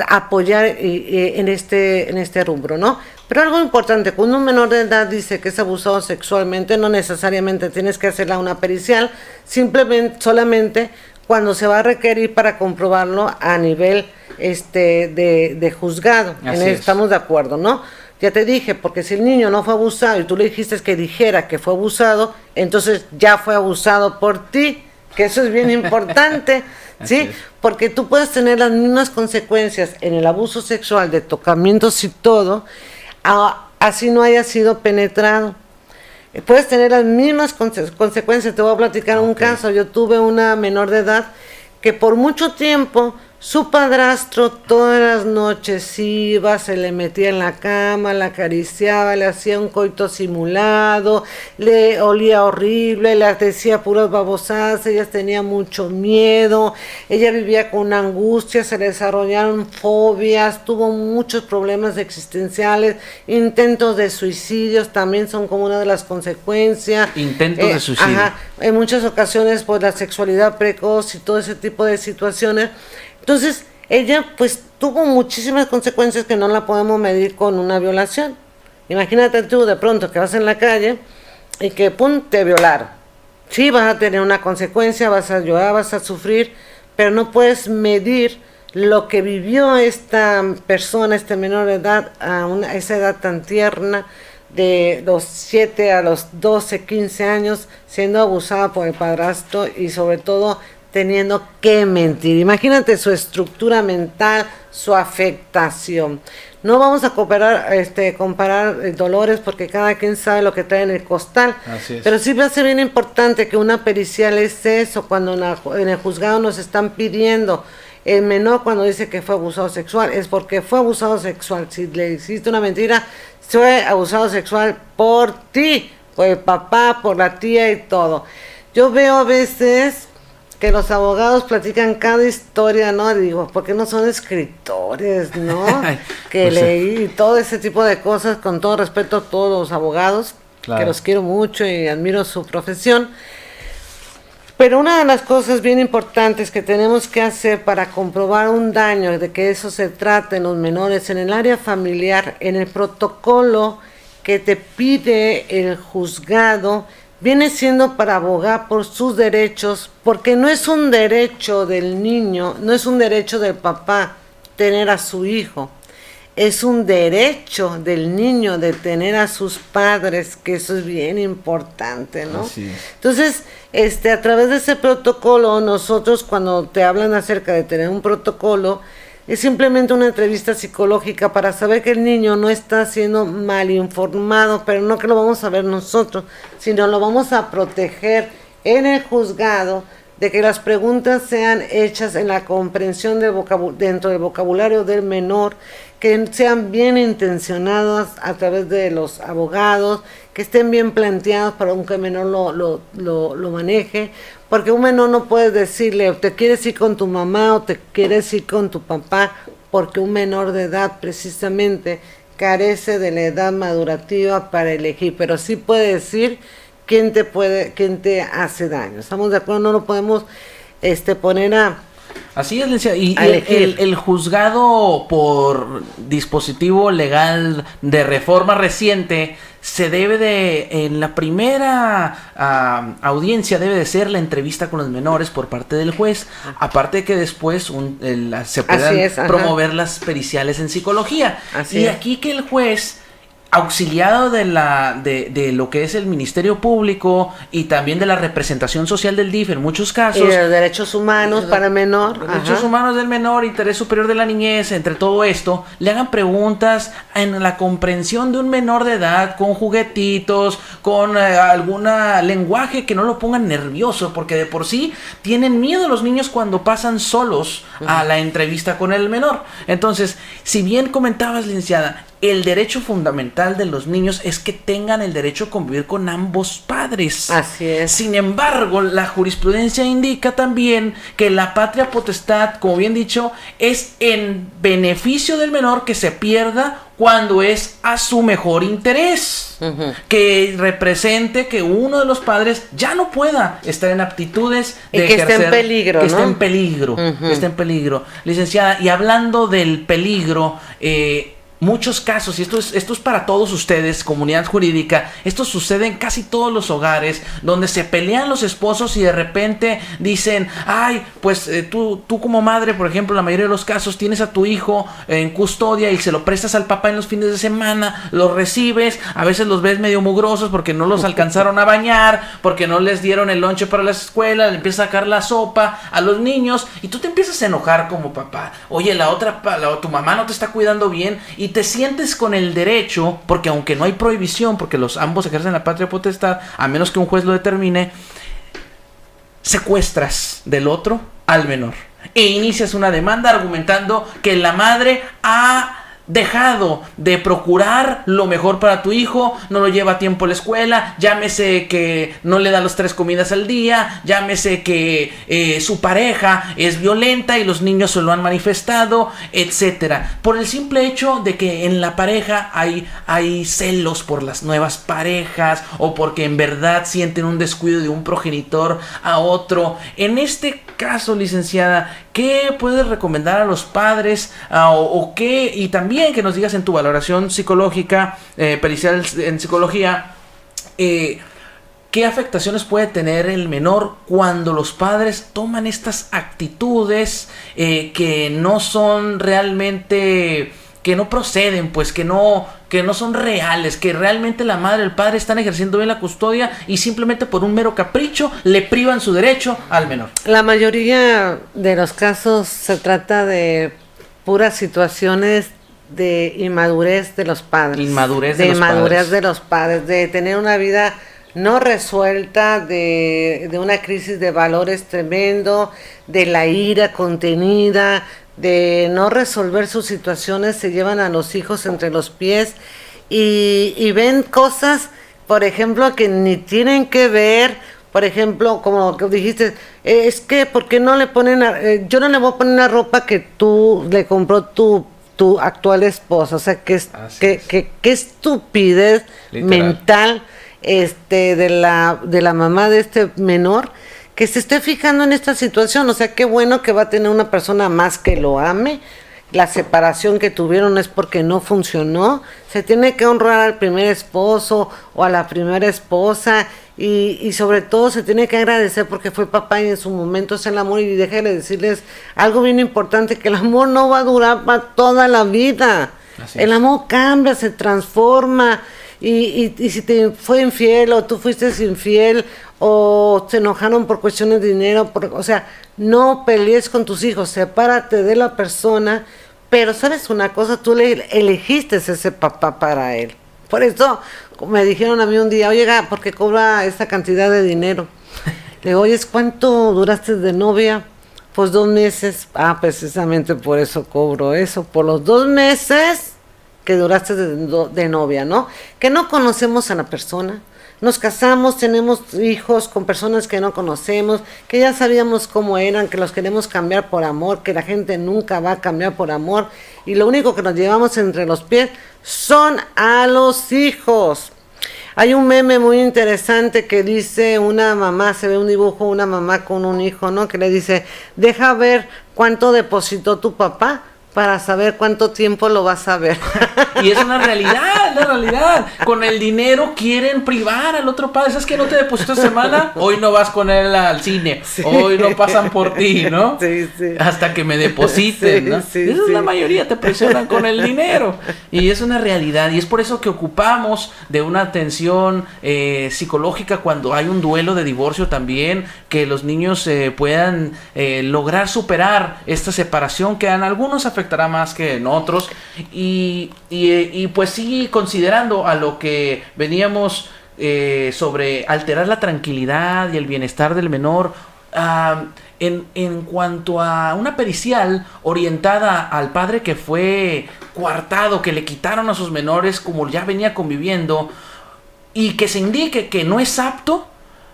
apoyar en este rubro, ¿no? Pero algo importante, cuando un menor de edad dice que es abusado sexualmente, no necesariamente tienes que hacerla una pericial, solamente cuando se va a requerir para comprobarlo a nivel de juzgado. Estamos de acuerdo, ¿no? Ya te dije, porque si el niño no fue abusado y tú le dijiste que dijera que fue abusado, entonces ya fue abusado por ti, que eso es bien importante, ¿sí? Porque tú puedes tener las mismas consecuencias en el abuso sexual de tocamientos y todo, así no haya sido penetrado. Puedes tener las mismas consecuencias. Te voy a platicar un caso. Yo tuve una menor de edad que por mucho tiempo su padrastro todas las noches iba, se le metía en la cama, la acariciaba, le hacía un coito simulado, le olía horrible, le decía puras babosadas, ella tenía mucho miedo, ella vivía con una angustia, se le desarrollaron fobias, tuvo muchos problemas existenciales, intentos de suicidios también son como una de las consecuencias. Intentos de suicidio. Ajá, en muchas ocasiones pues la sexualidad precoz y todo ese tipo de situaciones. Entonces, ella pues tuvo muchísimas consecuencias que no la podemos medir con una violación. Imagínate tú de pronto que vas en la calle y que pum, te violaron. Sí, vas a tener una consecuencia, vas a llorar, vas a sufrir, pero no puedes medir lo que vivió esta persona, este menor de edad, a esa edad tan tierna, de los 7 a los 12, 15 años, siendo abusada por el padrastro y sobre todo teniendo que mentir. Imagínate su estructura mental, su afectación. No vamos a comparar dolores porque cada quien sabe lo que trae en el costal. Así es. Pero sí va a ser bien importante que una pericial es eso, cuando en el juzgado nos están pidiendo. El menor cuando dice que fue abusado sexual es porque fue abusado sexual. Si le hiciste una mentira, fue abusado sexual por ti, por el papá, por la tía y todo. Yo veo a veces que los abogados platican cada historia, ¿no? Digo, ¿por qué no son escritores, no? Que pues leí todo ese tipo de cosas, con todo respeto a todos los abogados, claro, que los quiero mucho y admiro su profesión. Pero una de las cosas bien importantes que tenemos que hacer para comprobar un daño, de que eso se trata en los menores, en el área familiar, en el protocolo que te pide el juzgado, viene siendo para abogar por sus derechos, porque no es un derecho del niño, no es un derecho del papá tener a su hijo, es un derecho del niño de tener a sus padres, que eso es bien importante, ¿no? Así es. Entonces, a través de ese protocolo, nosotros cuando te hablan acerca de tener un protocolo, es simplemente una entrevista psicológica para saber que el niño no está siendo mal informado, pero no que lo vamos a ver nosotros, sino lo vamos a proteger en el juzgado, de que las preguntas sean hechas en la comprensión dentro del vocabulario del menor, que sean bien intencionadas a través de los abogados, que estén bien planteados para que el menor lo maneje, porque un menor no puede decirle, te quieres ir con tu mamá o te quieres ir con tu papá, porque un menor de edad precisamente carece de la edad madurativa para elegir, pero sí puede decir quién te hace daño. ¿Estamos de acuerdo? No lo podemos poner a... Así es, licenciada. Y el juzgado por dispositivo legal de reforma reciente se debe de, en la primera audiencia debe de ser la entrevista con los menores por parte del juez, aparte de que después se puedan promover las periciales en psicología. Y aquí que el juez, auxiliado de lo que es el Ministerio Público y también de la representación social del DIF en muchos casos, y de los derechos humanos para el menor, derechos humanos del menor, interés superior de la niñez, entre todo esto, le hagan preguntas en la comprensión de un menor de edad, con juguetitos, con algún lenguaje que no lo pongan nervioso, porque de por sí tienen miedo los niños cuando pasan solos a la entrevista con el menor. Entonces, si bien comentabas, licenciada, el derecho fundamental de los niños es que tengan el derecho a convivir con ambos padres. Así es. Sin embargo, la jurisprudencia indica también que la patria potestad, como bien dicho, es en beneficio del menor, que se pierda cuando es a su mejor interés. Que represente que uno de los padres ya no pueda estar en aptitudes de que ejercer, esté en peligro, que ¿no? esté en peligro, que esté en peligro. Licenciada, y hablando del peligro, muchos casos, y esto es para todos ustedes, comunidad jurídica, esto sucede en casi todos los hogares, donde se pelean los esposos y de repente dicen, ay, pues tú como madre, por ejemplo, la mayoría de los casos, tienes a tu hijo en custodia y se lo prestas al papá en los fines de semana, los recibes, a veces los ves medio mugrosos porque no los alcanzaron a bañar, porque no les dieron el lonche para la escuela, le empiezas a sacar la sopa a los niños y tú te empiezas a enojar como papá. Oye, tu mamá no te está cuidando bien y te sientes con el derecho, porque aunque no hay prohibición, porque ambos ejercen la patria potestad, a menos que un juez lo determine, secuestras del otro al menor e inicias una demanda argumentando que la madre ha dejado de procurar lo mejor para tu hijo, no lo lleva a tiempo a la escuela, llámese que no le da las 3 comidas al día, llámese que su pareja es violenta y los niños se lo han manifestado, etcétera. Por el simple hecho de que en la pareja hay celos por las nuevas parejas o porque en verdad sienten un descuido de un progenitor a otro. En este caso, licenciada, ¿qué puedes recomendar a los padres o qué? Y también que nos digas en tu valoración psicológica, pericial en psicología, ¿qué afectaciones puede tener el menor cuando los padres toman estas actitudes que no son realmente, que no proceden, pues que no son reales, que realmente la madre y el padre están ejerciendo bien la custodia y simplemente por un mero capricho le privan su derecho al menor? La mayoría de los casos se trata de puras situaciones de inmadurez de los padres. Inmadurez de los padres, de tener una vida no resuelta, de una crisis de valores tremendo, de la ira contenida, de no resolver sus situaciones, se llevan a los hijos entre los pies y ven cosas, por ejemplo, que ni tienen que ver. Por ejemplo, como que dijiste, es que ¿por qué no le ponen yo no le voy a poner una ropa que tú le compró tu actual esposa? O sea, qué estupidez literal mental de la mamá de este menor que se esté fijando en esta situación. O sea, qué bueno que va a tener una persona más que lo ame. La separación que tuvieron es porque no funcionó. Se tiene que honrar al primer esposo o a la primera esposa y sobre todo se tiene que agradecer porque fue papá y en su momento es el amor. Y déjale decirles algo bien importante, que el amor no va a durar para toda la vida. El amor cambia, se transforma y si te fue infiel o tú fuiste infiel o se enojaron por cuestiones de dinero, o sea, no pelees con tus hijos, sepárate de la persona, pero sabes una cosa, tú le elegiste ese papá para él. Por eso me dijeron a mí un día, oye, ¿por qué cobra esa cantidad de dinero? Le digo, oye, ¿cuánto duraste de novia? Pues 2 meses. Precisamente por eso cobro eso, por los 2 meses que duraste de novia, ¿no? Que no conocemos a la persona. Nos casamos, tenemos hijos con personas que no conocemos, que ya sabíamos cómo eran, que los queremos cambiar por amor, que la gente nunca va a cambiar por amor, y lo único que nos llevamos entre los pies son a los hijos. Hay un meme muy interesante que dice una mamá, se ve un dibujo, una mamá con un hijo, ¿no? Que le dice, deja ver cuánto depositó tu papá para saber cuánto tiempo lo vas a ver. Y es una realidad, la realidad. Con el dinero quieren privar al otro padre. ¿Sabes que no te depositó esta semana? Hoy no vas con él al cine. Sí. Hoy no pasan por ti, ¿no? Sí, sí. Hasta que me depositen, ¿no? Sí, Esa es la mayoría, te presionan con el dinero. Y es una realidad. Y es por eso que ocupamos de una atención psicológica cuando hay un duelo de divorcio también. Que los niños puedan lograr superar esta separación que en algunos afectará más que en otros. Y pues sí, considerando a lo que veníamos sobre alterar la tranquilidad y el bienestar del menor, en cuanto a una pericial orientada al padre que fue coartado, que le quitaron a sus menores como ya venía conviviendo, y que se indique que no es apto,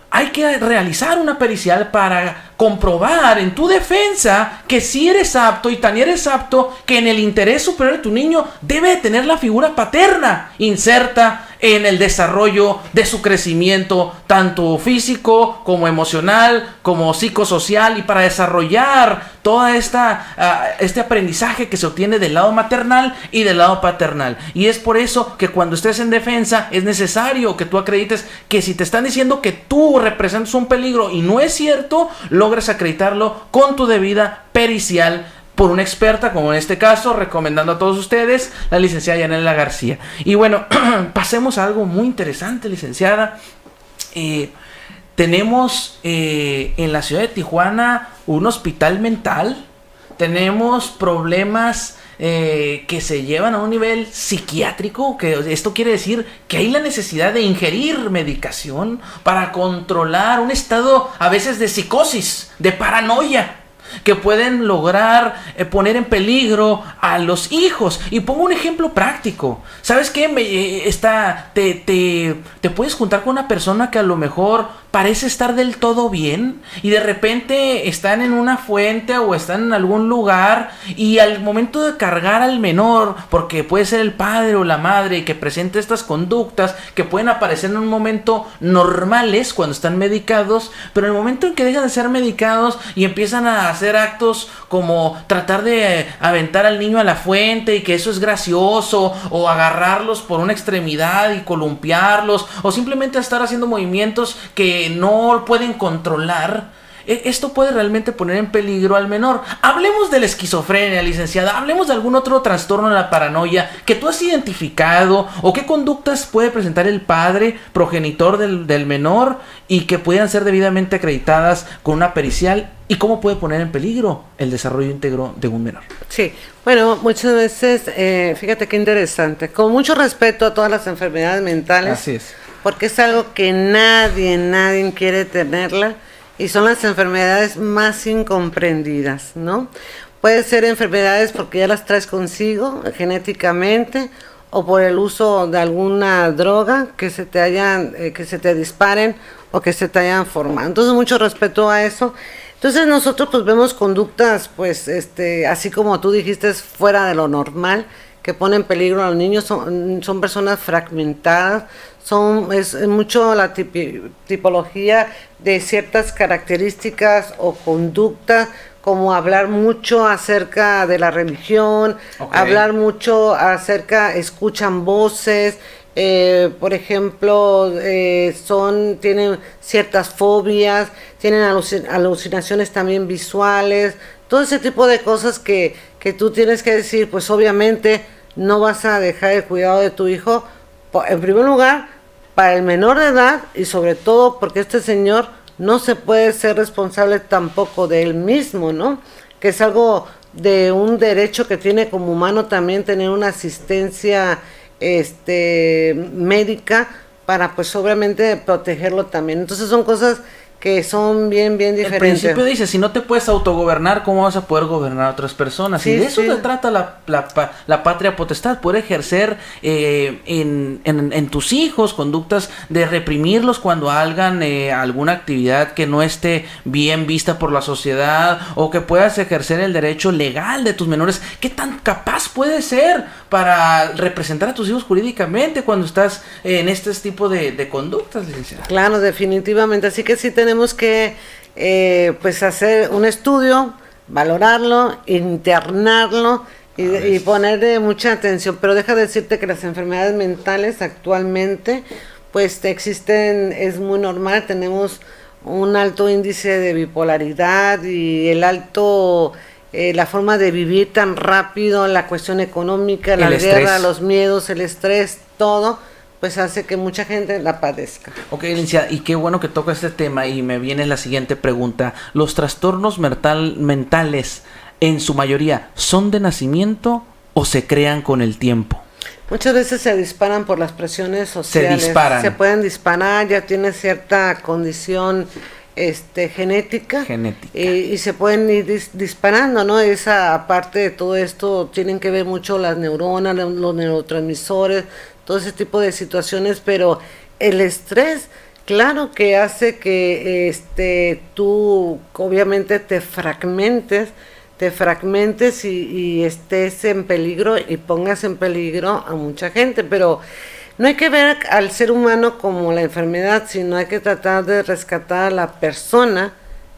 hay que realizar una pericial para comprobar en tu defensa que sí eres apto, y tan eres apto que en el interés superior de tu niño debe de tener la figura paterna inserta en el desarrollo de su crecimiento, tanto físico como emocional, como psicosocial, y para desarrollar toda este aprendizaje que se obtiene del lado maternal y del lado paternal. Y es por eso que cuando estés en defensa es necesario que tú acredites que si te están diciendo que tú representas un peligro y no es cierto, logres acreditarlo con tu debida pericial por una experta, como en este caso, recomendando a todos ustedes, la licenciada Yanela García. Y bueno, pasemos a algo muy interesante, licenciada. Tenemos en la ciudad de Tijuana un hospital mental, tenemos problemas que se llevan a un nivel psiquiátrico, que esto quiere decir que hay la necesidad de ingerir medicación para controlar un estado a veces de psicosis, de paranoia, que pueden lograr poner en peligro a los hijos. Y pongo un ejemplo práctico. ¿Sabes qué? Te puedes juntar con una persona que a lo mejor parece estar del todo bien y de repente están en una fuente o están en algún lugar, y al momento de cargar al menor, porque puede ser el padre o la madre que presente estas conductas que pueden aparecer en un momento normales cuando están medicados, pero en el momento en que dejan de ser medicados y empiezan a hacer actos como tratar de aventar al niño a la fuente, y que eso es gracioso, o agarrarlos por una extremidad y columpiarlos, o simplemente estar haciendo movimientos que no pueden controlar, esto puede realmente poner en peligro al menor. Hablemos de la esquizofrenia, licenciada, hablemos de algún otro trastorno de la paranoia que tú has identificado, o qué conductas puede presentar el padre progenitor del menor y que puedan ser debidamente acreditadas con una pericial, y cómo puede poner en peligro el desarrollo íntegro de un menor. Sí, bueno, muchas veces, fíjate qué interesante, con mucho respeto a todas las enfermedades mentales. Así es. Porque es algo que nadie quiere tenerla, y son las enfermedades más incomprendidas, ¿no? Puede ser enfermedades porque ya las traes consigo genéticamente, o por el uso de alguna droga que se te disparen o que se te hayan formado. Entonces, mucho respeto a eso. Entonces, nosotros pues vemos conductas, pues, así como tú dijiste, fuera de lo normal, que ponen en peligro a los niños. Son personas fragmentadas, es mucho la tipología de ciertas características o conductas, como hablar mucho acerca de la religión, okay, hablar mucho escuchan voces, por ejemplo, tienen ciertas fobias, tienen alucinaciones también visuales, todo ese tipo de cosas que tú tienes que decir, pues obviamente no vas a dejar el cuidado de tu hijo, en primer lugar, para el menor de edad, y sobre todo porque este señor no se puede ser responsable tampoco de él mismo, ¿no? Que es algo de un derecho que tiene como humano también, tener una asistencia médica para pues obviamente protegerlo también. Entonces son cosas que son bien diferentes. El principio dice, si no te puedes autogobernar, ¿cómo vas a poder gobernar a otras personas? Sí, y de eso se trata la patria potestad, poder ejercer en tus hijos conductas de reprimirlos cuando hagan alguna actividad que no esté bien vista por la sociedad, o que puedas ejercer el derecho legal de tus menores. ¿Qué tan capaz puedes ser para representar a tus hijos jurídicamente cuando estás en este tipo de conductas, licenciada? Claro, definitivamente. Así que sí tenemos que pues hacer un estudio, valorarlo, internarlo y ponerle mucha atención. Pero deja de decirte que las enfermedades mentales actualmente pues existen, es muy normal. Tenemos un alto índice de bipolaridad, y la forma de vivir tan rápido, la cuestión económica, la guerra, los miedos, el estrés, todo pues hace que mucha gente la padezca. Ok, licenciada, y qué bueno que toca este tema, y me viene la siguiente pregunta. ¿Los trastornos mentales en su mayoría son de nacimiento o se crean con el tiempo? Muchas veces se disparan por las presiones sociales. Se pueden disparar, ya tiene cierta condición genética. Y se pueden ir disparando, ¿no? Esa parte de todo esto tienen que ver mucho las neuronas, los neurotransmisores, todo ese tipo de situaciones, pero el estrés, claro que hace que tú obviamente te fragmentes y estés en peligro y pongas en peligro a mucha gente. Pero No hay que ver al ser humano como la enfermedad, sino hay que tratar de rescatar a la persona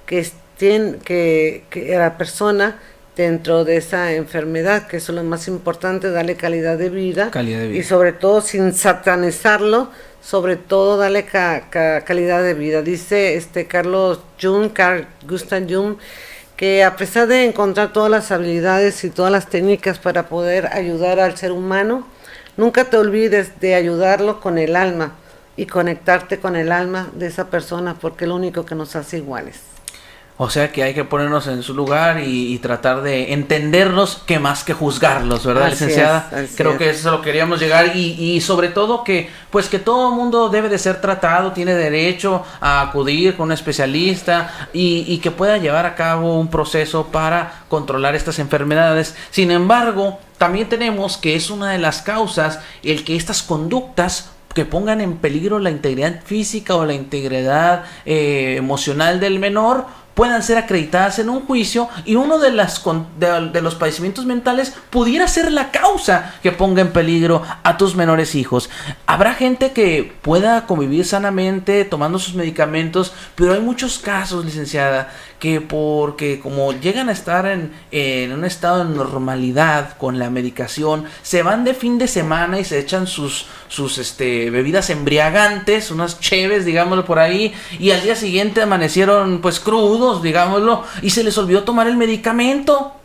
que la persona dentro de esa enfermedad, que eso es lo más importante, darle calidad de vida, y sobre todo sin satanizarlo, sobre todo darle calidad de vida. Dice Carl Gustav Jung, que a pesar de encontrar todas las habilidades y todas las técnicas para poder ayudar al ser humano, nunca te olvides de ayudarlo con el alma y conectarte con el alma de esa persona, porque es lo único que nos hace iguales. O sea que hay que ponernos en su lugar y tratar de entenderlos que más que juzgarlos, ¿verdad, así licenciada? Creo que eso es lo que queríamos llegar y sobre todo que que todo mundo debe de ser tratado, tiene derecho a acudir con un especialista y que pueda llevar a cabo un proceso para controlar estas enfermedades. Sin embargo, también tenemos que es una de las causas el que estas conductas que pongan en peligro la integridad física o la integridad emocional del menor puedan ser acreditadas en un juicio, y uno de los padecimientos mentales pudiera ser la causa que ponga en peligro a tus menores hijos. Habrá gente que pueda convivir sanamente tomando sus medicamentos, pero hay muchos casos, licenciada, que porque como llegan a estar en un estado de normalidad con la medicación, se van de fin de semana y se echan sus bebidas embriagantes, unas cheves, digámoslo por ahí, y al día siguiente amanecieron pues crudos, digámoslo, y se les olvidó tomar el medicamento.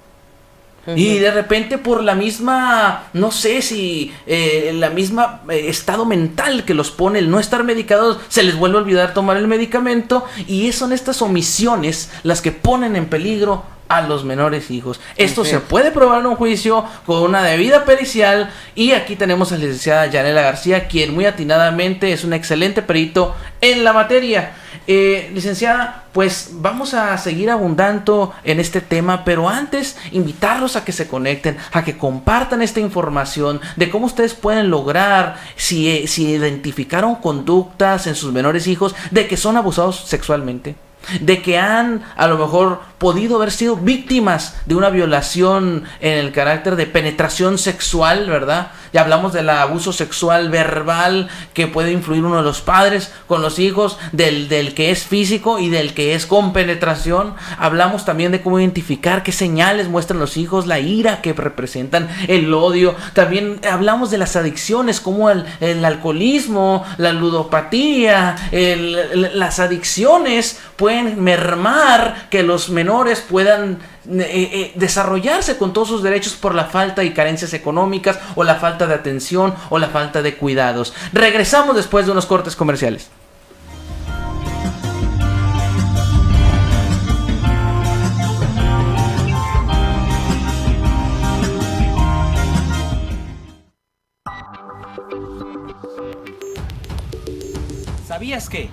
Y de repente por la misma, no sé si la misma estado mental que los pone el no estar medicados, se les vuelve a olvidar tomar el medicamento, y son estas omisiones las que ponen en peligro a los menores hijos. Esto se puede probar en un juicio con una debida pericial, y aquí tenemos a la licenciada Yanela García, quien muy atinadamente es un excelente perito en la materia. Licenciada, pues vamos a seguir abundando en este tema, pero antes invitarlos a que se conecten, a que compartan esta información de cómo ustedes pueden lograr, si identificaron conductas en sus menores hijos de que son abusados sexualmente, de que han a lo mejor podido haber sido víctimas de una violación en el carácter de penetración sexual, ¿verdad? Ya hablamos del abuso sexual verbal que puede influir uno de los padres con los hijos, del que es físico y del que es con penetración. Hablamos también de cómo identificar qué señales muestran los hijos, la ira que representan, el odio. También hablamos de las adicciones como el alcoholismo, la ludopatía, las adicciones pueden mermar que los menores puedan desarrollarse con todos sus derechos por la falta y carencias económicas, o la falta de atención, o la falta de cuidados. Regresamos después de unos cortes comerciales. ¿Sabías que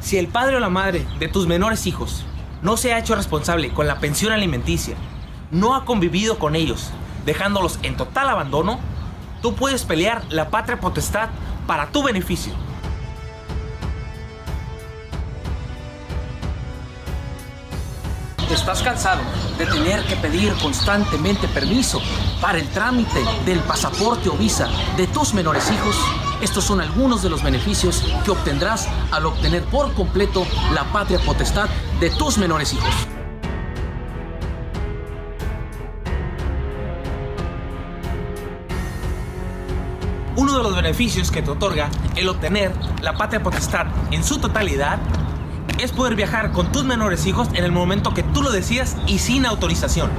si el padre o la madre de tus menores hijos no se ha hecho responsable con la pensión alimenticia, no ha convivido con ellos, dejándolos en total abandono, tú puedes pelear la patria potestad para tu beneficio? ¿Estás cansado de tener que pedir constantemente permiso para el trámite del pasaporte o visa de tus menores hijos? Estos son algunos de los beneficios que obtendrás al obtener por completo la patria potestad de tus menores hijos. Uno de los beneficios que te otorga el obtener la patria potestad en su totalidad es poder viajar con tus menores hijos en el momento que tú lo decidas y sin autorización.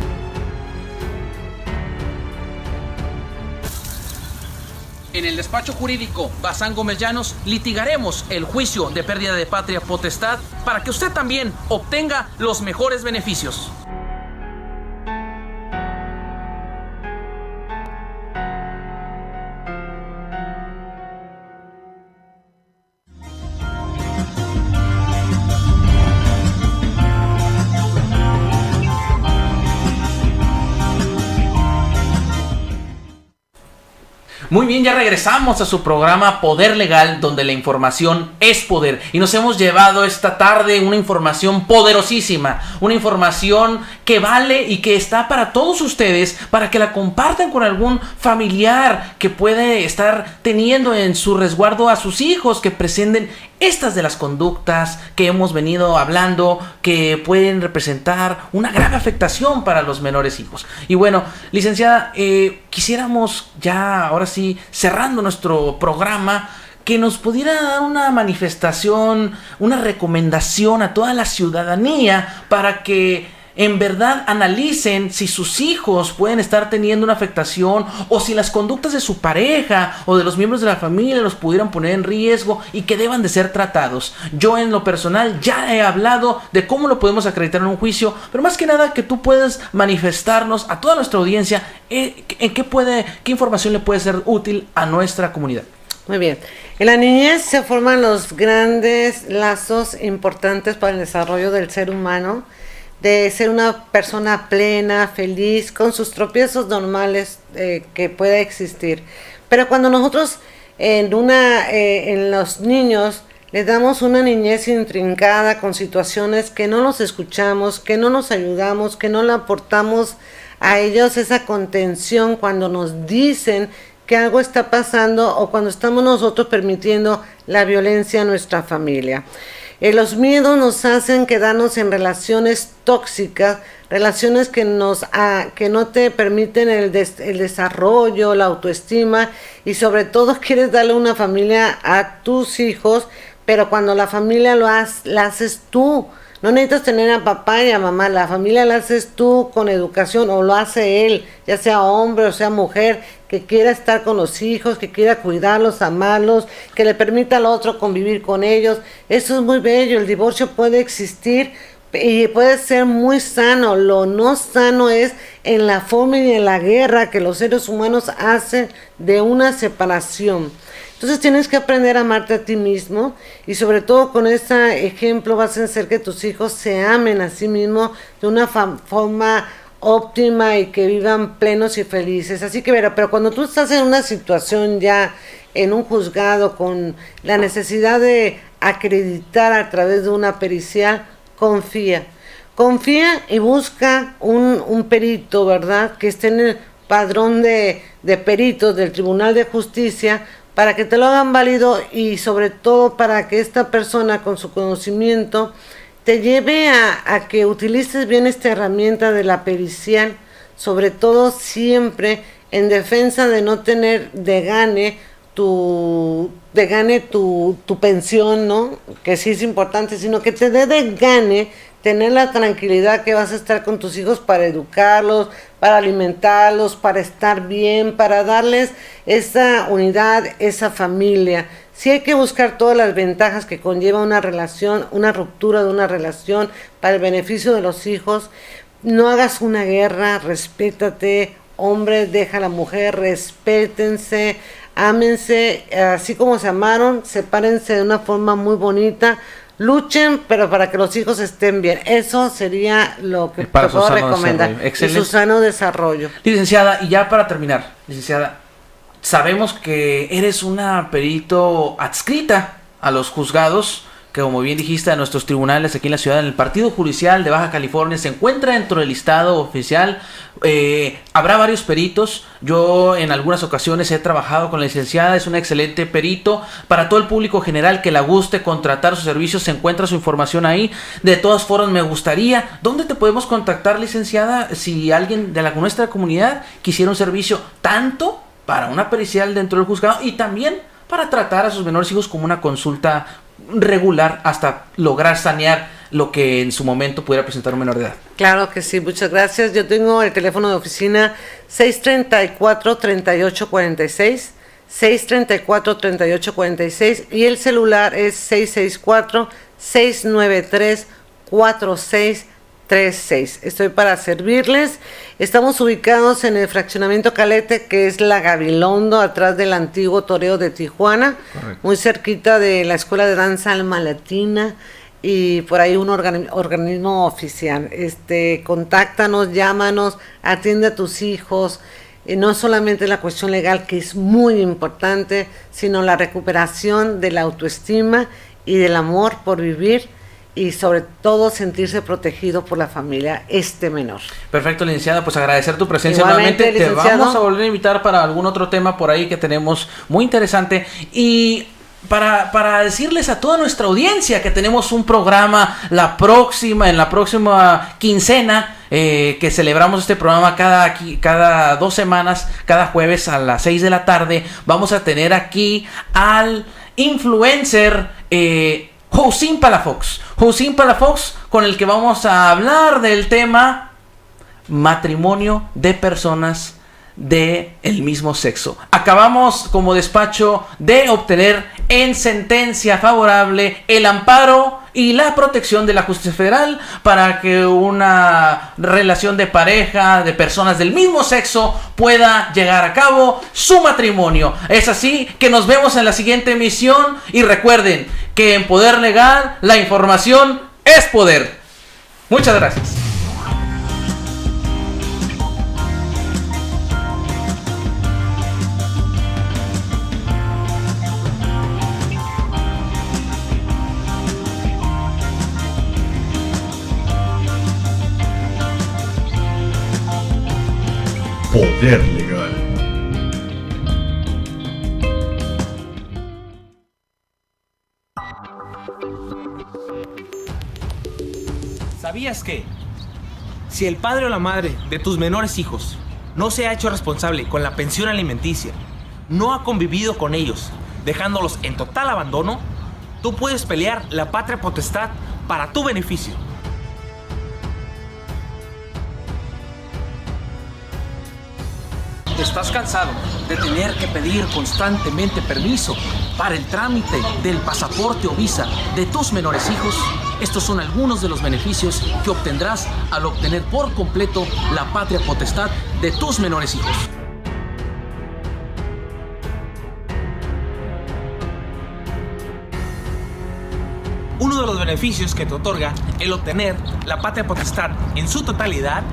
En el despacho jurídico Bazán Gómez Llanos litigaremos el juicio de pérdida de patria potestad para que usted también obtenga los mejores beneficios. Muy bien, ya regresamos a su programa Poder Legal, donde la información es poder. Y nos hemos llevado esta tarde una información poderosísima, una información que vale y que está para todos ustedes, para que la compartan con algún familiar que puede estar teniendo en su resguardo a sus hijos, que presenten estas de las conductas que hemos venido hablando, que pueden representar una grave afectación para los menores hijos. Y bueno, licenciada, quisiéramos ya, ahora sí, cerrando nuestro programa, que nos pudiera dar una manifestación, una recomendación a toda la ciudadanía para que en verdad analicen si sus hijos pueden estar teniendo una afectación o si las conductas de su pareja o de los miembros de la familia los pudieran poner en riesgo y que deban de ser tratados. Yo en lo personal ya he hablado de cómo lo podemos acreditar en un juicio, pero más que nada que tú puedas manifestarnos a toda nuestra audiencia en qué información le puede ser útil a nuestra comunidad. Muy bien. En la niñez se forman los grandes lazos importantes para el desarrollo del ser humano, de ser una persona plena, feliz, con sus tropiezos normales que pueda existir. Pero cuando nosotros en los niños les damos una niñez intrincada con situaciones que no los escuchamos, que no nos ayudamos, que no le aportamos a ellos esa contención cuando nos dicen que algo está pasando o cuando estamos nosotros permitiendo la violencia en nuestra familia. Los miedos nos hacen quedarnos en relaciones tóxicas, relaciones que no te permiten el desarrollo, la autoestima, y sobre todo quieres darle una familia a tus hijos, pero cuando la familia la haces tú. No necesitas tener a papá y a mamá, la familia la haces tú con educación, o lo hace él, ya sea hombre o sea mujer, que quiera estar con los hijos, que quiera cuidarlos, amarlos, que le permita al otro convivir con ellos. Eso es muy bello. El divorcio puede existir y puede ser muy sano. Lo no sano es en la forma y en la guerra que los seres humanos hacen de una separación. Entonces tienes que aprender a amarte a ti mismo, y sobre todo con este ejemplo vas a hacer que tus hijos se amen a sí mismos de una forma óptima y que vivan plenos y felices. Así que pero cuando tú estás en una situación ya en un juzgado con la necesidad de acreditar a través de una pericial, confía y busca un perito, ¿verdad?, que esté en el padrón de peritos del Tribunal de Justicia, para que te lo hagan válido, y sobre todo para que esta persona con su conocimiento te lleve a que utilices bien esta herramienta de la pericial, sobre todo siempre en defensa de no tener de gane tu pensión, ¿no?, que sí es importante, sino que te dé de gane tener la tranquilidad que vas a estar con tus hijos para educarlos, para alimentarlos, para estar bien, para darles esa unidad, esa familia. Sí hay que buscar todas las ventajas que conlleva una relación, una ruptura de una relación para el beneficio de los hijos. No hagas una guerra, respétate, hombre, deja a la mujer, respétense, ámense, así como se amaron, sepárense de una forma muy bonita. Luchen, pero para que los hijos estén bien. Eso sería lo que te puedo recomendar. Y su sano desarrollo. Licenciada, y ya para terminar, licenciada, sabemos que eres una perito adscrita a los juzgados, que como bien dijiste, a nuestros tribunales aquí en la ciudad, en el Partido Judicial de Baja California, se encuentra dentro del listado oficial. Habrá varios peritos. Yo en algunas ocasiones he trabajado con la licenciada, es una excelente perito. Para todo el público general que la guste contratar sus servicios, se encuentra su información ahí. De todas formas, me gustaría, ¿dónde te podemos contactar, licenciada, si alguien de nuestra comunidad quisiera un servicio tanto para una pericial dentro del juzgado y también para tratar a sus menores hijos como una consulta regular hasta lograr sanear lo que en su momento pudiera presentar un menor de edad? Claro que sí, muchas gracias. Yo tengo el teléfono de oficina 634-3846, 634-3846, y el celular es 664-693-4636. Estoy para servirles. Estamos ubicados en el fraccionamiento Calete, que es la Gabilondo, atrás del antiguo toreo de Tijuana. Correcto. Muy cerquita de la Escuela de Danza Alma Latina, y por ahí un organismo oficial. Contáctanos, llámanos, atiende a tus hijos. no solamente la cuestión legal, que es muy importante, sino la recuperación de la autoestima y del amor por vivir y sobre todo sentirse protegido por la familia menor. Perfecto, licenciada, pues agradecer tu presencia Igualmente, nuevamente. Te licenciado. vamos a volver a invitar para algún otro tema por ahí que tenemos muy interesante. Y para decirles a toda nuestra audiencia que tenemos un programa en la próxima quincena, que celebramos este programa cada 2 semanas, cada jueves a las 6 de la tarde. Vamos a tener aquí al influencer Josín Palafox, con el que vamos a hablar del tema matrimonio de personas de el mismo sexo. Acabamos como despacho de obtener en sentencia favorable el amparo y la protección de la justicia federal para que una relación de pareja de personas del mismo sexo pueda llegar a cabo su matrimonio. Es así que nos vemos en la siguiente emisión y recuerden que en Poder Legal la información es poder. Muchas gracias. Poder Legal. ¿Sabías que si el padre o la madre de tus menores hijos no se ha hecho responsable con la pensión alimenticia, no ha convivido con ellos, dejándolos en total abandono, tú puedes pelear la patria potestad para tu beneficio? ¿Estás cansado de tener que pedir constantemente permiso para el trámite del pasaporte o visa de tus menores hijos? Estos son algunos de los beneficios que obtendrás al obtener por completo la patria potestad de tus menores hijos. Uno de los beneficios que te otorga el obtener la patria potestad en su totalidad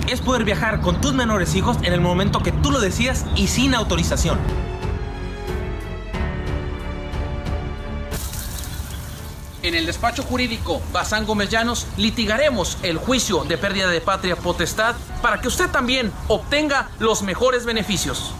es poder viajar con tus menores hijos en el momento que tú lo decidas y sin autorización. En el despacho jurídico Bazán Gómez Llanos litigaremos el juicio de pérdida de patria potestad para que usted también obtenga los mejores beneficios.